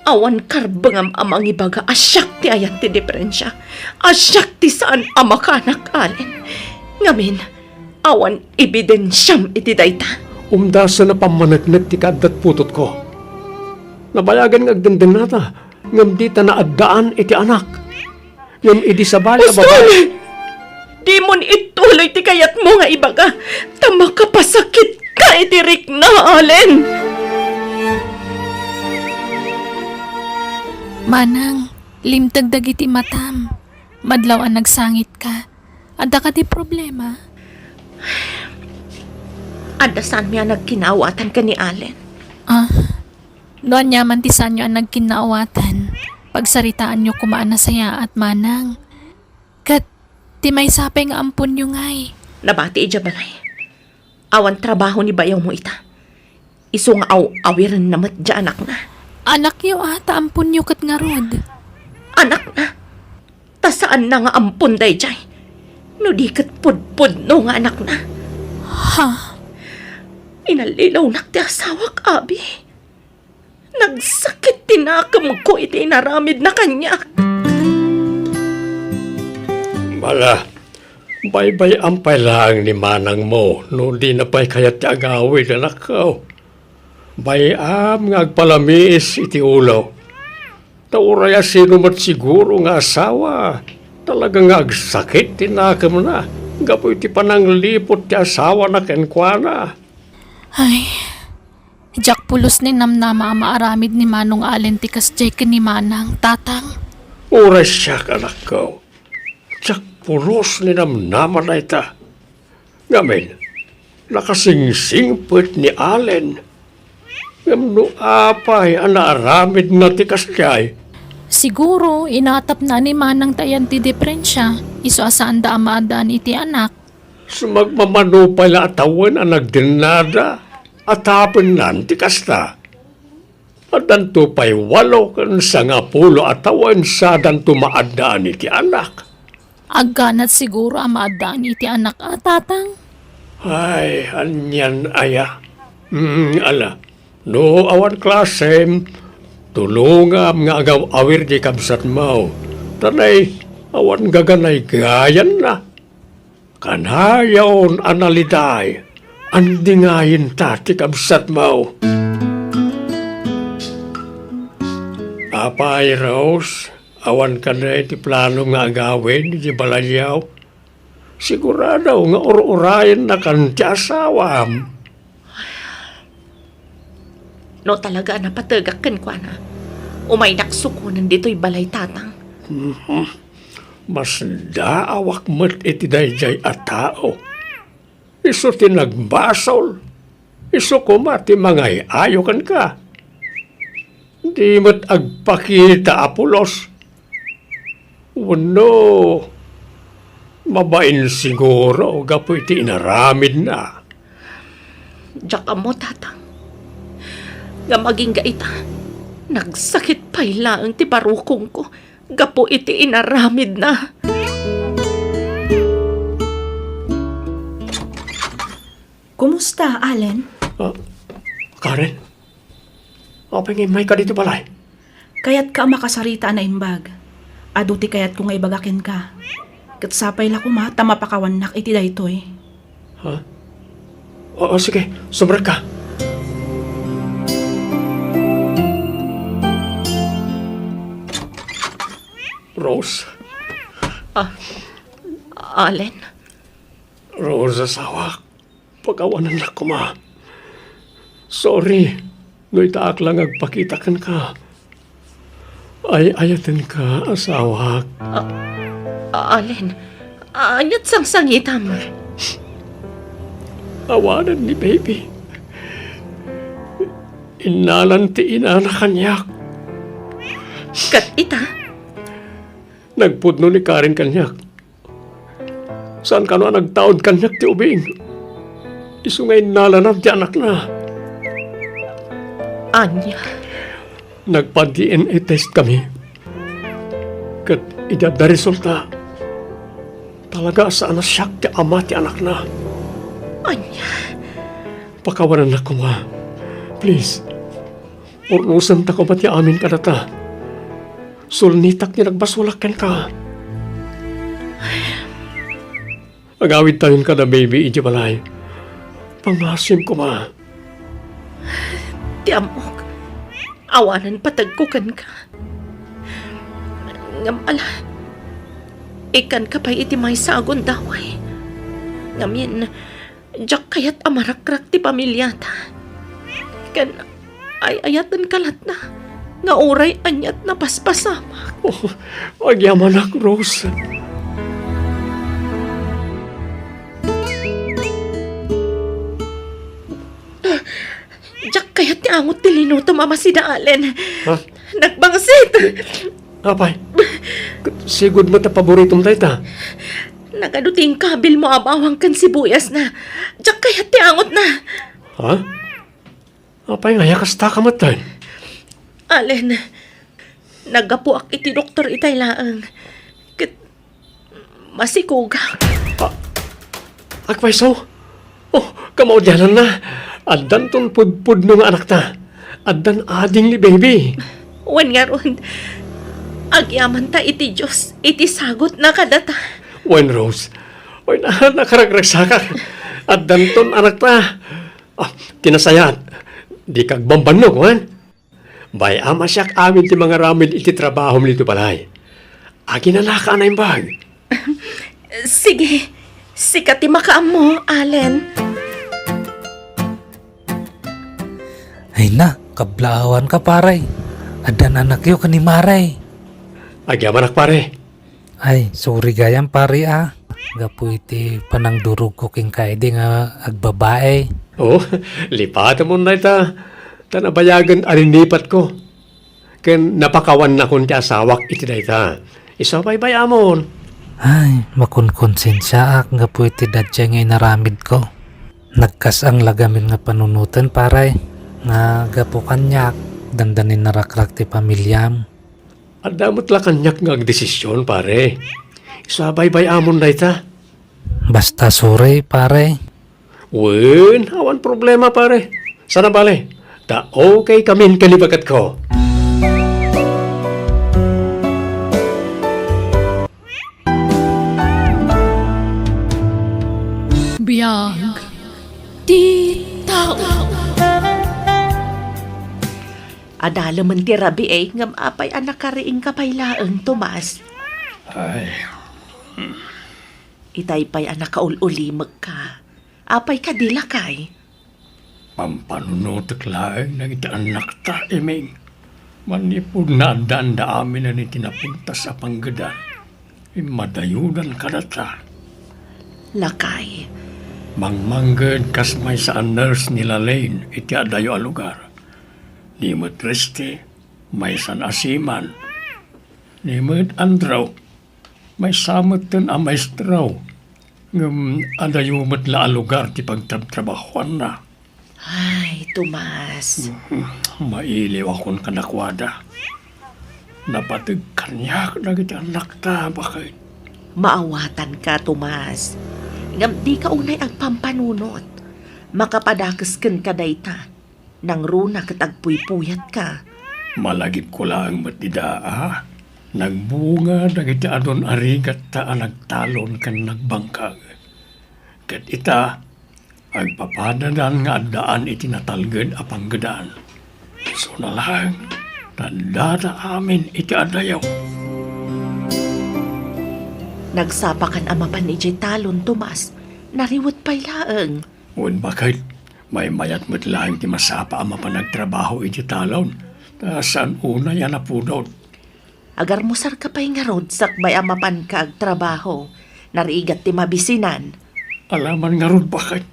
Awan karbangam amang ibaga asyak ti ayan ti diferensya. Asyak ti saan ama kanak Allen. Ngamin, awan ebidensyam iti dayta. Umdasa na pamanagnet ti kadat putot ko. Nabayagan ng agdenden nata. Ngam di ta naadaan iti anak. Ngam idi sabay na babae. Ustoy! Di mon ituloy ti kayat mo nga ibaga. Tama ka pasakit ka iti Rick na, Allen. Manang, limtag dagiti matam. Madlaw ang nagsangit ka. Adda ka di problema. Adasan miya nagkinawatan ka ni Allen. Doon yaman ti sanyo ang nagkinaawatan. Pagsaritaan nyo kumaan na saya at manang. Kat, ti may sapay nga ampun nyo ngay. Nabati ija balay. Awan trabaho ni bayaw mo ita. Iso nga awiran namat dya anak na. Anak yo ata ampun nyo kat nga rod. Anak na. Ta saan na nga ampun day jay. No di kat pudpud no nga anak na. Ha? Inalilaw nak ti asawak, abi. Nagsakit tinakam ko iti inaramid na kanya. Bala, bay-bay ang lang ni manang mo. No di na pa'y kayat ti agawid anak ko. Bayam nga agpalamis iti ulaw. Tauraya sino mat siguro nga asawa. Talaga nga agsakit tinakam na. Gapo iti pananglipot ti asawa na kenkwana. Ay, Jack pulos ni namnama maaramid ni Manong Allen tikas Jake ni Manang, tatang. Oras siya anak ko. Tsak pulos ni namnaman na ita. Ngamin, nakasingsingpot ni Allen. Ngamno apay ang naaramid na tikas jay. Siguro, inatap na ni Manang tayan ti diferensya. Iso asaan da amadaan iti anak. Sumagmamano pala atawan ang nagdinada at hapon nan ti kasta. At danto pa'y 8 kan sa nga pulo atawan sa danto maadaan iti anak. Agganat siguro amadaan iti anak at tatang. Ay, anyan aya. Ala, no awan klasem, tulungam nga agaw awir di kabsat mo. Tanay, awan gaganay gayan na. Kanayaon analiday, andingayin tati kabsat mo. Apay, Rose, awan ka na iti plano nga agawin di balayyaw. Sigurado nga urayan na kan ti asawam. No talaga napatagakan ko na. Umay naksukunan dito'y balay tatang. Mas daawak mat iti dayjay a tao. Iso ti nagbasol. Iso kumati mangay ayokan ka. Di mat agpakita apulos. Wano, mabain siguro gapo iti inaramid na. Diyak mo tatang. Nga maging gaita. Nagsakit pa'y lang ti parukong ko. Gapo iti inaramid na. Kumusta, Allen? Karen, apay may ka dito balay. Kayat ka makasarita na imbag. Aduti kayat kung ibagakin ka. Katsapay la kuma, tamapakawanak iti daytoy. Ha? Oo, sige, sumrat ka. Rose. Allen, Rose, asawa. Pagawanan na ko, ma. Sorry. Ngo'y taak lang agpakitakan ka. Ay ayatin ka, asawa. Allen, anyat sang sangitam. Awanan ni baby. Inalan ti ina na kanyak. Kat ita, Nagpudno ni Karen kanyak. Saan ka na nagtaod kanyak ti ubing? Isungay nalanap ti anak na. Anya, Nagpa-DNA test kami. Kat idad na resulta. Talaga saan na siyak ti ama ti anak na. anya, Pakawanan na ko ma. Please. Urnusan ta ko ba ti amin kadata? Sulnitak ni nagbasulakan ka. Agawid tayon ka na baby, iji balay. Pangasim ko ma. ti amok. Awanan patagkukan ka. Ngam ala, ikan ka pa iti may sagon daway. Ngamin, jak kayat amarakrak ti pamilyata. Kan ay ayatan kalat na. Nga oray anyat na paspasama. Oh, agyaman ak, Rose. Jak kayat ti angot ti linuto mama si Daalen. Ha? Nagbangsit. Apay, sigod mo ta paboritong tayo ta. Nagaduting kabil mo abawang kan sibuyas na. Jak kayat ti angot na. Ha? Apay nga, yakas ta ka matay. Alen, nagapuak iti doktor itay laang. Kat, masikugak. Akpay so? Oh, kamaudyanan na. Addan ton pudpud no nga anak ta. Addan ading ni baby. Wan nga ron, agyaman ta iti Diyos, iti sagot na kadata. Wen Rose, oy nakaragragsa ka. Addan ton anak ta. Tinasayat. Di kag bambanog, wan? Bay ama siyak amin ti mga ramid iti trabaho nito balay. Agi na naka na yung bag. Sige, sikat ti makaam mo, Alen. Ay na, kablawan ka paray. Adan anak yo kani maray. Agyaman ak pare. Ay, sorry gayam pare ah. Gapu iti panang durog ko king kaide nga agbabae. Oh, lipatan mo na ita. Tanabayagan alinipat ko. Ken napakawan na kun ti asawak iti da ita. Isabay-bay amon. Ay, makunkonsensya ak gapu iti dadya ngay naramid ko. Nagkas ang lagamin nga panunutan paray. Nga gapu kanyak, dandanin narakrak ti pamilyam. At damot la kanyak nga agdesisyon pare. Isabay-bay amon da ita. Basta sorry pare. Wen, awan problema pare. Sana bale. Da okay kamin kalibagat ko. Biyag. Di tao. Adala man ti rabi ngam apay anak kariing kapay laang, Tomas. Ay, Itay pay anak kaululimag ka. Apay ka dila kay. pampanunutok laeng nang iti anak ta, emeng. Manipod na danda amin na ni tinapinta sa panggadan. Imadayudan ka na ta. Lakay. Mangmanggad kas may sa nurse nila Lane iti adayo a lugar. Ni Triste, may san asiman. Ni Andraw, may samutan a maestraw. Ngam adayo la a lugar ti pagtrabahuan na. Ay, Tomas. Mailiw akong kanakwada. Napatag kanyak na kita anak ta, bakit? Maawatan ka, Tomas. Ngam di ka unay ang pampanunot. Makapadakas kan ka dayta. Nang runa katagpuy-puyat ka. Malagip ko lang matida, ah. Nagbunga na kita adon arigat ta nagtalon kan nagbangkag. Kat ita, agpapadadan nga daan iti natalged a panggadaan. So na lang, tanda amin iti adayaw. Nagsapakan amapan ni talon, Tomas. Nariwat pa'y laang. Wen bakit? May mayat mo't lang ti masapa ang mapanagtrabaho iti talon. Saan una yan napudot? Agar musar ka pa'y nga rod sakbay amapan ka ag trabaho. Nariigat ti mabisinan. Alaman nga ron bakit?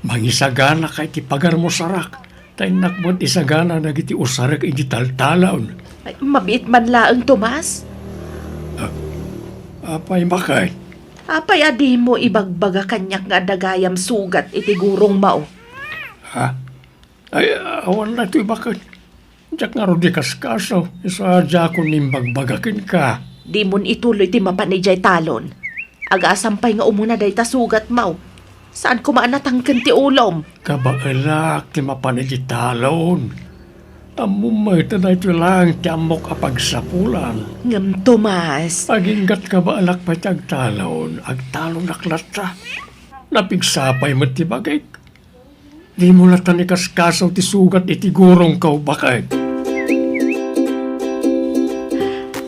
Mangisagana kay ti pagar mo sarak. Tay nakmod isagana nagiti usarak iti taltalon. Ay, mabiit man laang, Tomas. Apay bakit? Apay adi mo ibagbaga kanyak nga dagayam sugat iti gurong mao. Ha? Ay, awan na ito'y bakit. Diyak nga ro di kaskaso. Isa ko nimbagbagakin ka. Di mon ituloy ti mapanijay talon. Aga-asampay nga umuna day ta sugat mao. Saan ko maanatangken ti ulom? Kabaalak, ti mapanigitalon. Amumay na ito lang ti amok apagsapulan. Ngam Tomas. Aginggat kabaalak pa ti agtalon, agtalon naklata. Napigsapay mo ti bagay. Di mo latan ikaskasaw ti sugat iti gurong kau bakay.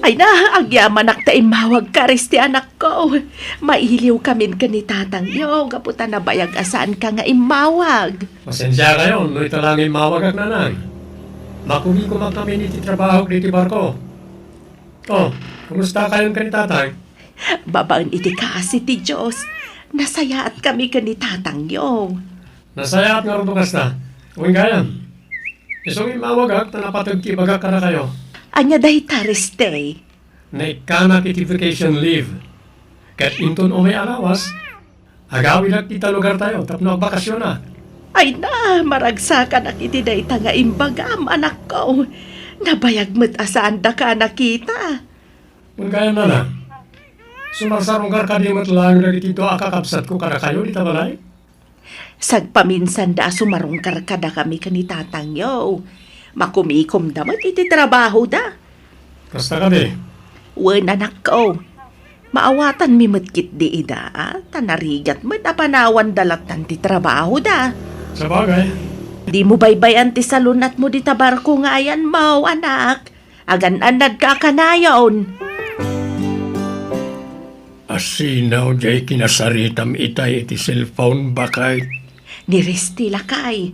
Ay na, agyaman ak ta imawag karis ti anak ko. Mailiw kamin ka ni tatang yo, gaputan na bayag asaan ka nga imawag. Pasensya kayo, no ito lang imawagak na nang. Makumi ko kami iti trabaho diti barko. Oh, kumusta kayong kanitatay? Babaan iti kasi ti Diyos. Nasayaat kami ka ni tatang yo. Nasaya at nga rin na. Uwing kayam. Isong imawagak na napatagkibagak ka na kayo. Anya dahi tariste. Na ikanak iti vacation leave. Kahit inton o may alawas, agawin na kita lugar tayo, tapno bakasyon na. Ay na, maragsakan ak iti dahi nga imbagam anak ko. Nabayag mo't asaan da ka nakita. Kung kaya na na, sumarsarong karkadimot lang na dito akakapsat ko kada kayo, di tabalay? Sagpaminsan da sumarong karkada kami ka ni tatang yo. Makumikom damat iti trabaho da. Kasta ka di. Wen anak ko. Maawatan mi matkit di ida, tanarigat mo't apanawan dalatan ti trabaho da. Sa bagay, Di mo baybayan ti salunat mo di tabarko nga ayan mo, anak. Agan-anad ka kanayon. asinaw jay kinasaritam itay iti cellphone bakay. Niristi lakay.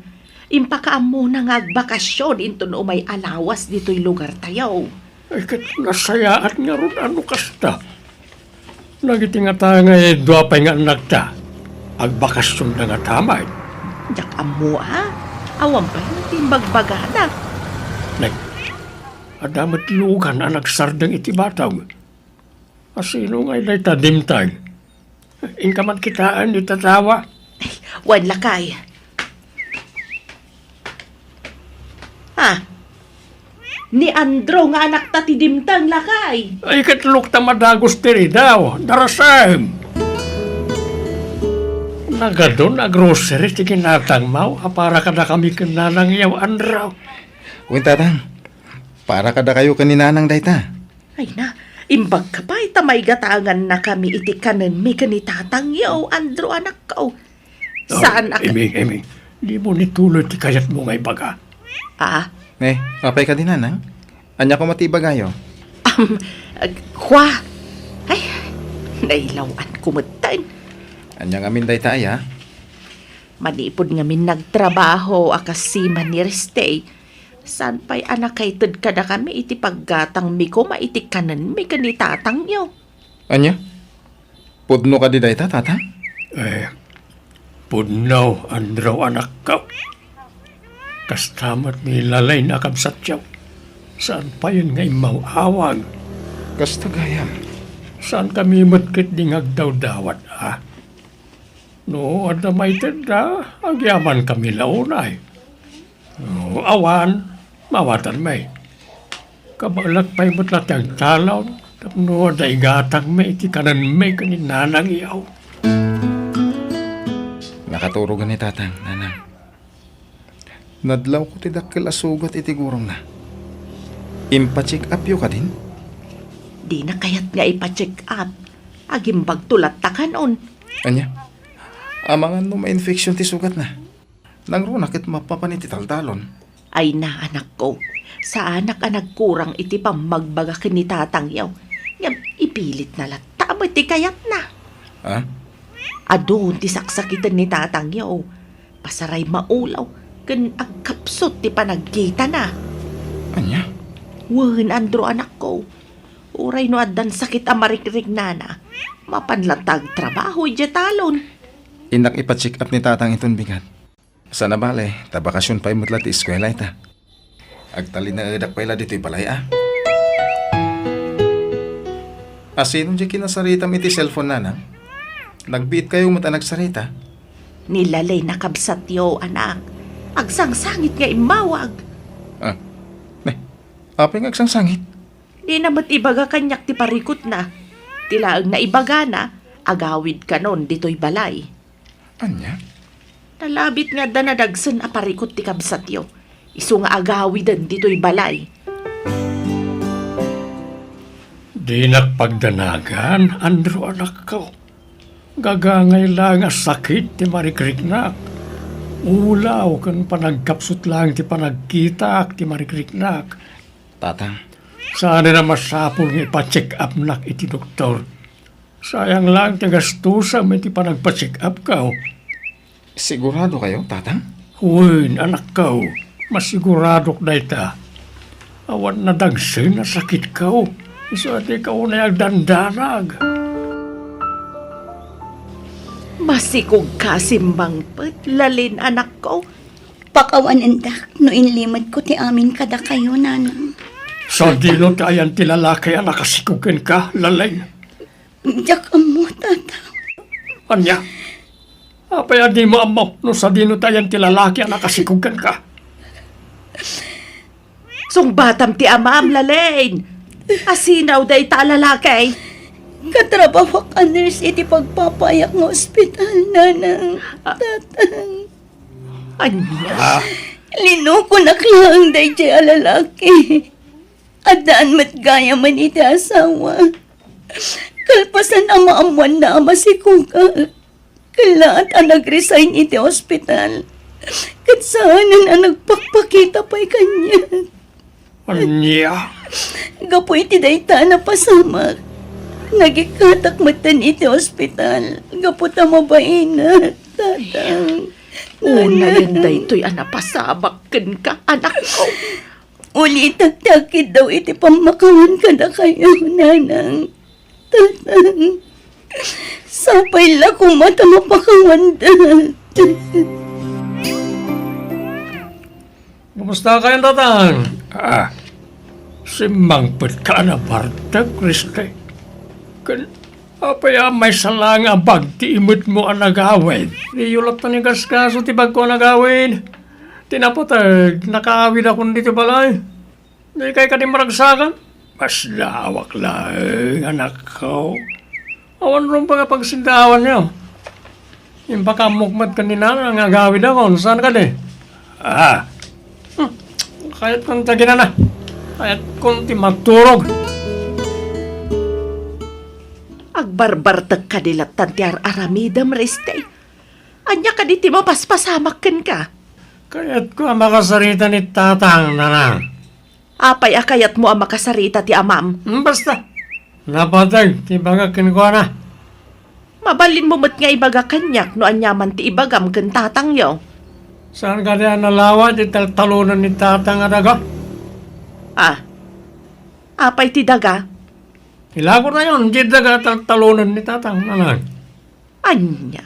Impakaam mo na nga agbakasyon into no may alawas dito'y lugar tayo. Ay kat nasayaan nga ron ano kasta. Nagiti nga ta nga duapay nga anak ta. Agbakasyon na nga tamay. Yak amo Awan pa yung bagbagana. Adamat lugan ang nagsardang iti bataw. Asino nga ilay ta dimtay. Inka man kitaan itatawa. Wan lakay. Ni Andro nga anak ta ti dimtang lakay. Ay katlok ta madagos tiri daw. Darasam. Nagadon na grocery ti kinatang mau. Para kada kami kananang yaw andraw. Uy, tatang. Para kada kayo kaninanang dayta. Ay na, imbag ka pa itamay gatangan na kami iti kanan mi kanitatang yaw Andro anak ko. Saan Emi, di mo nituloy ti kayat mo ngay baga. Mapay ka dinanang? Anya ko matibagayo. Kwa. Ay, nailawan kumutan. Anya ngamin dayta ay ha? Manipod ngamin nagtrabaho akasiman ni Riste. San pa'y anak kay tud kada kami iti paggatang mi ko maiti kanan mi kanitatang yaw. Anya? Pudno ka di dayta, tatang? Pudnaw, andraw anak ka. Kastamat mi lalay na kamsatyaw. Saan pa yun ngay mauawag? Kasta gayam. Saan kami matkit ding agdaw-dawat, ha? No, ada may tenda, agyaman kami launay. No, awan, mawatan may. Kabalak pa'y matlatang talaw, tapno ada igatang may, iti kanan may kaninanang iyaw. Nakaturogan ni tatang, nanang. Nadlaw ko ti dakkel asugat iti gurong na. Impa-check up yo ka din? Di na kayat nga ipa-check up. Agimbag tulat ta kanon. Anya? Amangan no ma-infection ti sugat na. Nangrunakit mapapaniti taltalon. Ay na anak ko. Sa anak nagkurang iti pamagbaga kinitatang yaw. Ngam ipilit na lata mo ti kayat na. Ha? Adun ti saksakitan ni tatang yaw. Pasaray maulaw. Kan agkapsot ti panagkita na. Anya? Wen Andro anak ko. Uray no adan sakit amarikrik na na. Mapanlatag trabaho iti talon. Inak ipa-check up ni tatang iton bigat. Sana bale, tabakasyon pa'y mutlat ti eskwela ita. Agtali na edak pa'y dito'y balay Asinong di kinasaritam iti cellphone nanang? Nagbiit kayo mat anak sarita. Nilalay na kabsat yo, anak. Agsangsangit nga imawag. Apay ngagsang sangit. Di namat ibaga kanyak ti parikot na. Tilaang na ibaga na, agawid ka nun dito'y balay. Anya? Nalabit nga danadagsan a parikot ti kabsat yo. Isu nga agawidan dito'y balay. Di nakpagdanagan, Andrew anak ko. Gagangay lang nga sakit ti marikriknak. Ulaw kan panagkapsut lang ti panagkita ti marikriknak. Tatang, Sana na masapol nga ipa-check up nak iti doktor. Sayang lang ti gastusa may ti panagpa-check up ka. sigurado kayo, tatang? Uy, anak ka. Masiguradok na ita. Awan na dagsin na sakit ka. Iso ati ka na yung dandanag. Masikog ka, simbang pet, lalin anak ko. Pakawan endak, no inlimad ko ti amin kada kayo, nanang. So dino tayan ti lalaki ang nakasikukin ka, lalay. Diyak mo, tatang. Anya? Apaya di mo amo, no sa dino tayan ti lalaki ang nakasikukin ka. Sungbatam ti amam, lalin. Asinaw day ta lalaki. Katrabaho ka nurse iti pagpapayak ng ospital, nanang. Tatang. Anya? Linuko na klang day jay alalaki. Adaan mat gaya man iti asawa. Kalpasan ama amuan na ama si Kuka. Kalaat ang nag-resign iti ospital. Katsahanan ang nagpakpakita pa'y kanya. Anya? Gapo iti dayta na pasamak. Nagikatak matan iti ospital. Gapo ta mabain na, tatang. Una yan day to'y anapasabak ka, anak ko. Uli tagtakid daw iti pamakawan ka na kayo, nanang. Tatang. Sapay la kung mata mapakawan da. Kumusta kayong tatang? Si Mangpet ka na Barta, Kriste. Apaya may salang abag ti imot mo ang nagawin. Di yulot na ni kaskaso ti bag ko nagawin. Tinapotag, nakaawid ako dito balay. Di kay ka di maragsakan. Mas lawak lang, anak ko. Awan rin pa kapag sindawan niyo. Yung baka mukmat kanina na nagawid ako. Saan ka di? Kahit kung tagina na. Kahit kung ti magturog. Agbarbartag ka dilat tantiar aramidam reste. Anya ka di ti mapaspasamakken ka. Kaya't ko ang makasarita ni tatang nanang. Apay akayat mo ang makasarita ti amam. Basta. Napatag, tibagakin ko na. Mabalin mo mat nga ibaga kanyak no anyaman ti ibagam ken tatang yo. Saan ka diyan nalawa di talunan ni tatang adaga? Apay ti daga. Ilago na yun, di daga talunan ni tatang nanang. Anya.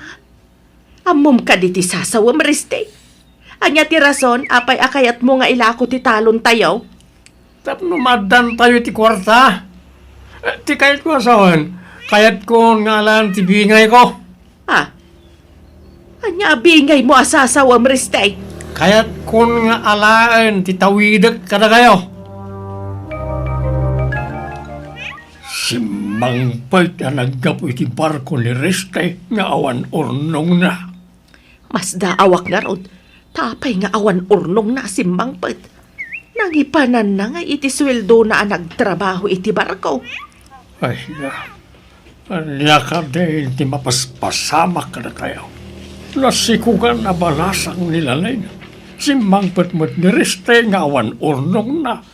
Amom ka di ti sasawam reste. Anya ti rason apay akayat mo nga ilako ti talon tayo. Tapno madan tayo ti kwarta. Ti kahit ko asawan, kahit ko ngalan ti bingay ko. Anya bingay mo asasawam reste. Kahit ko nga alaan ti tawidag kada kayo. Si Mangpet na naggapo iti barko ni Reste nga awan urnong na. Mas daawak nga rod. Tapay nga awan urnong na si Mangpet. Nangipanan na nga iti sweldo na nagtrabaho iti barko. Ay na, anya ka din ti mapaspasamak ka na kayo. Nasikugan na balasang nilalay na. Si Mangpet mo't ni Reste nga awan urnong na.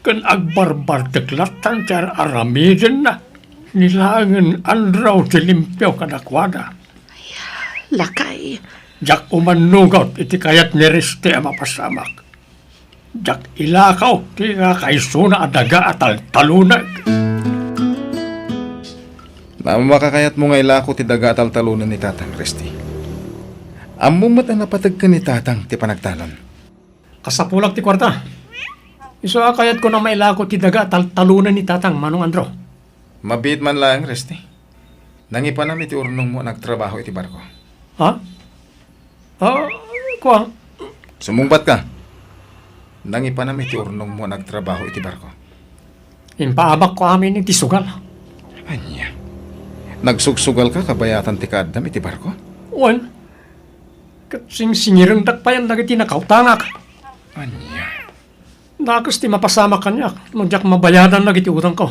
Kan agbarbar teklatan tiar aramidin na. Nilangan andraw ti limpyaw kadakwada. Lakay. Jak umanugot iti kayat ni Reste ang mapasamak. Jak ilakaw ti nga kaisuna adaga at talunag. Makakayat mo nga ilako ti daga at talunan ni tatang, Resti. Amumat ang napatag ka ni tatang ti panagtalon. Kasapulak ti kwarta. Iso kayat ko na mailako ti daga at talunan ni tatang Manong Andro. Mabit man lang, Resti. Nangipanam iti urnong mo nagtrabaho iti barko. Ha? Kwa? Sumungbat ka. Nangipanam iti urnong mo nagtrabaho iti barko. Impaabak ko amin iti sugal. Anya. Nagsugsugal ka kabayatan ti kaadam iti barko? Wan. Sing-singirang dakpayan dagiti nakautangak. Anya. Nakas ti mapasama kanya. Nunjak mabayadan lagi ti utang ko.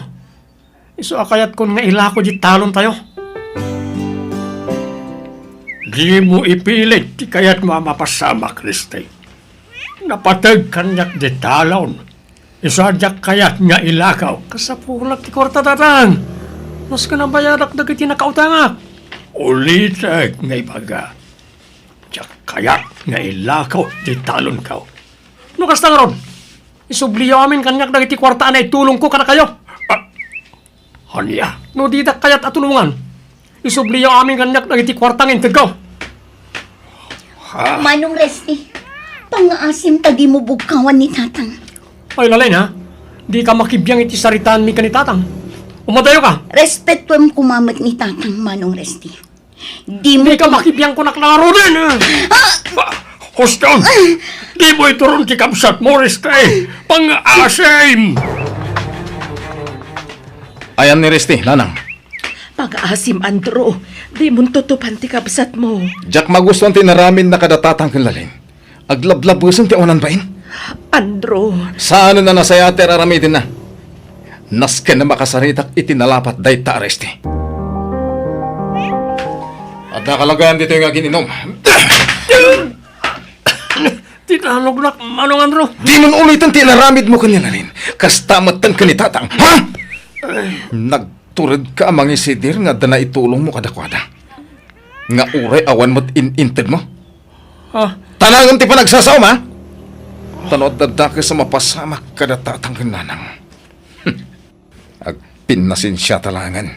Iso akayat kon nga ilako di talon tayo. Di mo ipilit ti kayat mo mapasama, Kriste. Napatag kanyak di talon. Iso adyak kayat nga ilakaw. Kasapulak ti korta tatang. Mas ka nabayadak dagiti nakautangak. Ulitag nga ibaga. Diyak kayat nga ilakaw di talon kaw. No kastang ron, isubliyo amin kanyak dagiti kwartaan ay tulong ko kana kayo. Hanya, no di dak kayat atulungan. Isubliyo amin kanyak dagiti kwartang inted ko. Manong Resti, pangaasim tadi mo bugkawan ni tatang. Ay lalay na, di ka makibiyang iti saritaan mi kanitatang. Umadayo ka. Respetuam kumamat ni tatang, Manong Resti. Di mo Di ka makibiyang ko naklaro din. Hoston, di mo ituron ti kapsat mo, Reste. Pang-asim! Ayan ni Resti, nanang. Pag-asim, Andro. Di mo tutupan ti kabsat mo. Jack magustuhan ti naramin na kadatatang kanlalin. Aglablabusan ti unan bain. Andro, Saan na nasayate aramidin na? Nasken na makasaritak itinalapat day ta Resti. At nakalagayan dito yung agininom. Titanog lak, manong Andro. Di man ulitin ti naramid mo kanyalalin. Kastamatan kanitatang. Ha? Nagturad ka amang isidir nga dana itulong mo kadakwada. Nga uray awan mo't inted mo. Ah, Tanangan ti panagsasaw ma. Tanod dadake sa mapasama kadatatang kananang. Agpinasin siya talangan.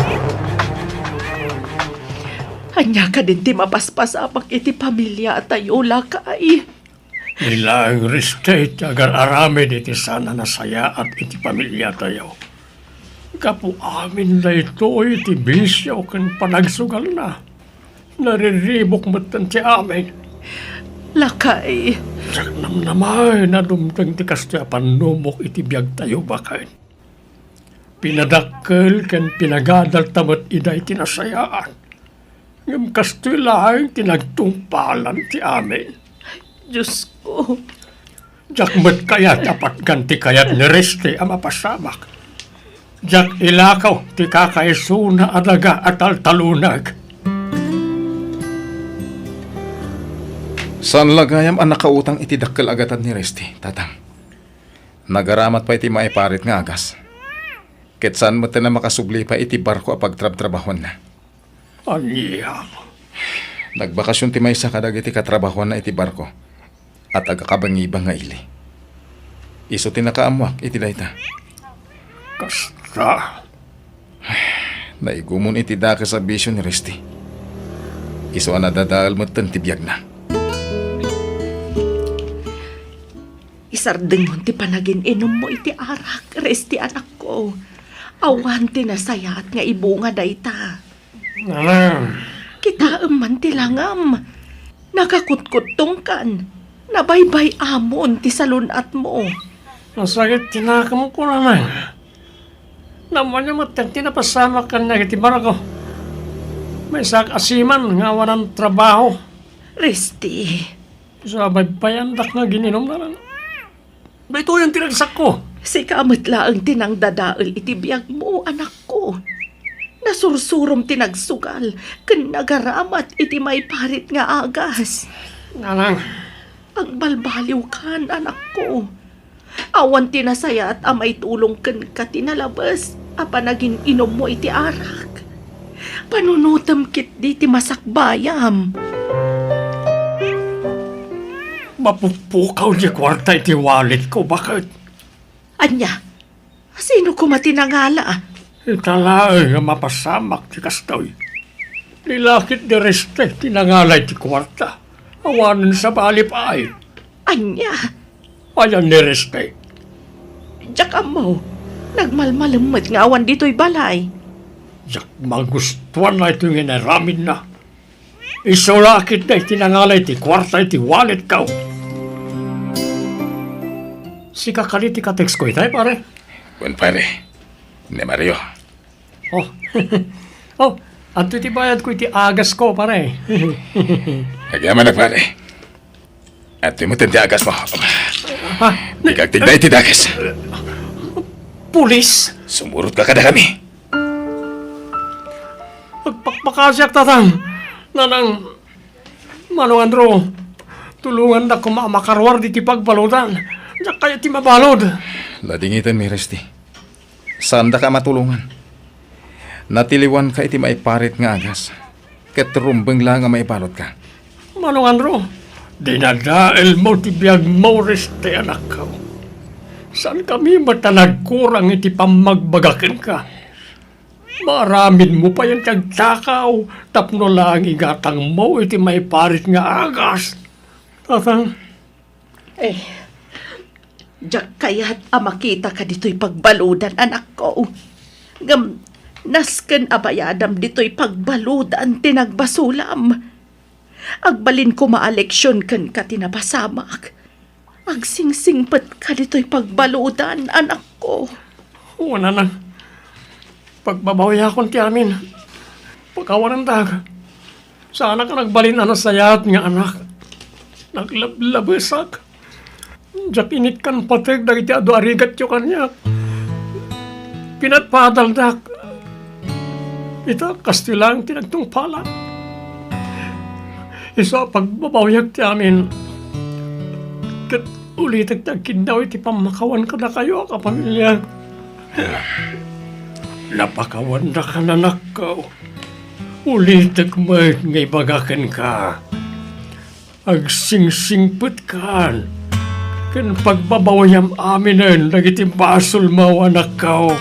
anya ka din ti mapaspasamak iti pamilya at tayo lakay. Ilang restate agar aramid iti sana nasaya at iti pamilya tayo. Kapu amin na ito iti bisyo kan panagsugal na. Nariribok matan ti amin. Lakay, Saknam namay na dumtang ti kastya panumok iti biyag tayo bakay. Pinadakkel kan pinagadal tamat iday tinasayaan. Ngam kastoy lahing tinagtungpalan ti amin. Diyos ko. Jakmet kaya dapat ganti kayat ni Reste ang mapasamak. Jak ilakaw ti kakaisuna adaga at altalunag. San lagayam ang nakautang iti dakkel agatan ni Resti, tatang. Nagaramat pa iti maiparit nga agas. Ket saan mo na makasubli pa iti barko a pagtrab-trabahon na. Aniya. Nagbakasyon ti maysa kadag iti katrabahon na iti barko at agakabangibang nga ili. Iso ti nakaamuak iti dayta. Kasta. Naigumon iti daka sa bisyo ni Resti. Iso ang nadadaal mo ti biyag na. Isardeng mo ti panagin inom mo iti arak, Resti anak ko. Awan ti nasaya at nga ibunga dayta. Kita man ti langam. Nakakutkutong kan. Nabaybay amon ti salunat mo. Nasagit tinakam ko naman. Naman niya matan tinapasama ka na iti barako. May sak asiman nga walang trabaho. Resti, Sabay payandak nga gininom na lang. Ba ito yung tinagsak ko. si kamot laang tinang dadaal iti biyag mo, anak ko. Nasursurom tinagsugal, ken nagaramat iti may parit nga agas. Nanang, Agbalbaliw kan, anak ko. Awan tinasaya at amay tulong ken ka tinalabas, apa naging inom mo iti arak. Panunutam kit di ti masakbayam. mapupukaw di kwarta iti wallet ko. Bakit? Anya, sino ko matinangala? Italaay nga mapasamak ti kastoy. Nilakit di Reste, tinangalay ti kwarta. Awanan sa balip ay. Anya, Ayan ni Reste. Diyak mo, nagmalmalamot nga awan dito'y balay. Jak magustuhan na ito yung inaramin na. Isulakit na itinangalay ti kwarta iti wallet ka. Si kakaliti ka text ko itay pare. Buen pare. Ne Mario. Oh, oh, at iti bayad ko iti agas ko pare. Agyaman na pare. At timutin ti agas mo. Ha? Di kag tigday ti dagas. Pulis? Sumurot ka kada kami. Magpakpakasyak tatang. Nanang, Manong Andro, tulungan na makarwar di ti pagbalutan. Diyak kaya ti mabalod. Ladingitan mi Resti. Saan da ka matulungan? Natiliwan ka iti maiparit nga agas. Katrumbeng lang nga maibalot ka. Manong Andro, dinadael mo ti biyag mo Resti anak ka. Saan kami matanagkurang iti pamagbagakin ka? Maramin mo pa yung tagtakaw, tapno lang igatang mo iti may parit nga agas. Tatang, Diyak kaya't makita ka dito'y pagbaludan, anak ko. Ngam, nasken abayadam dito'y pagbaludan tinagbasulam. Agbalin ko maaleksyon kan ka tinapasamak. Agsingsingpet ka dito'y pagbaludan, anak ko. wala na. Pagbabawya akong ti amin. Pagkawanan dag. Sana ka nagbalin sayat nga anak. Naglablabesak. Diyak init kan pateg dagiti ado arigat yung kanyak. Pinatpadaldak. Ita kastilang tinagtong pala. Isa pagbabawyak ti amin. Kat ulit tagtagkin daw iti pamakawan ka na kayo kapamilya. Napakawan na ka nanak ko. Ulit agmat ngay bagakan ka. Agsingsingput ka. Kan pagbabawayam aminin nagiti basol mo anak ko.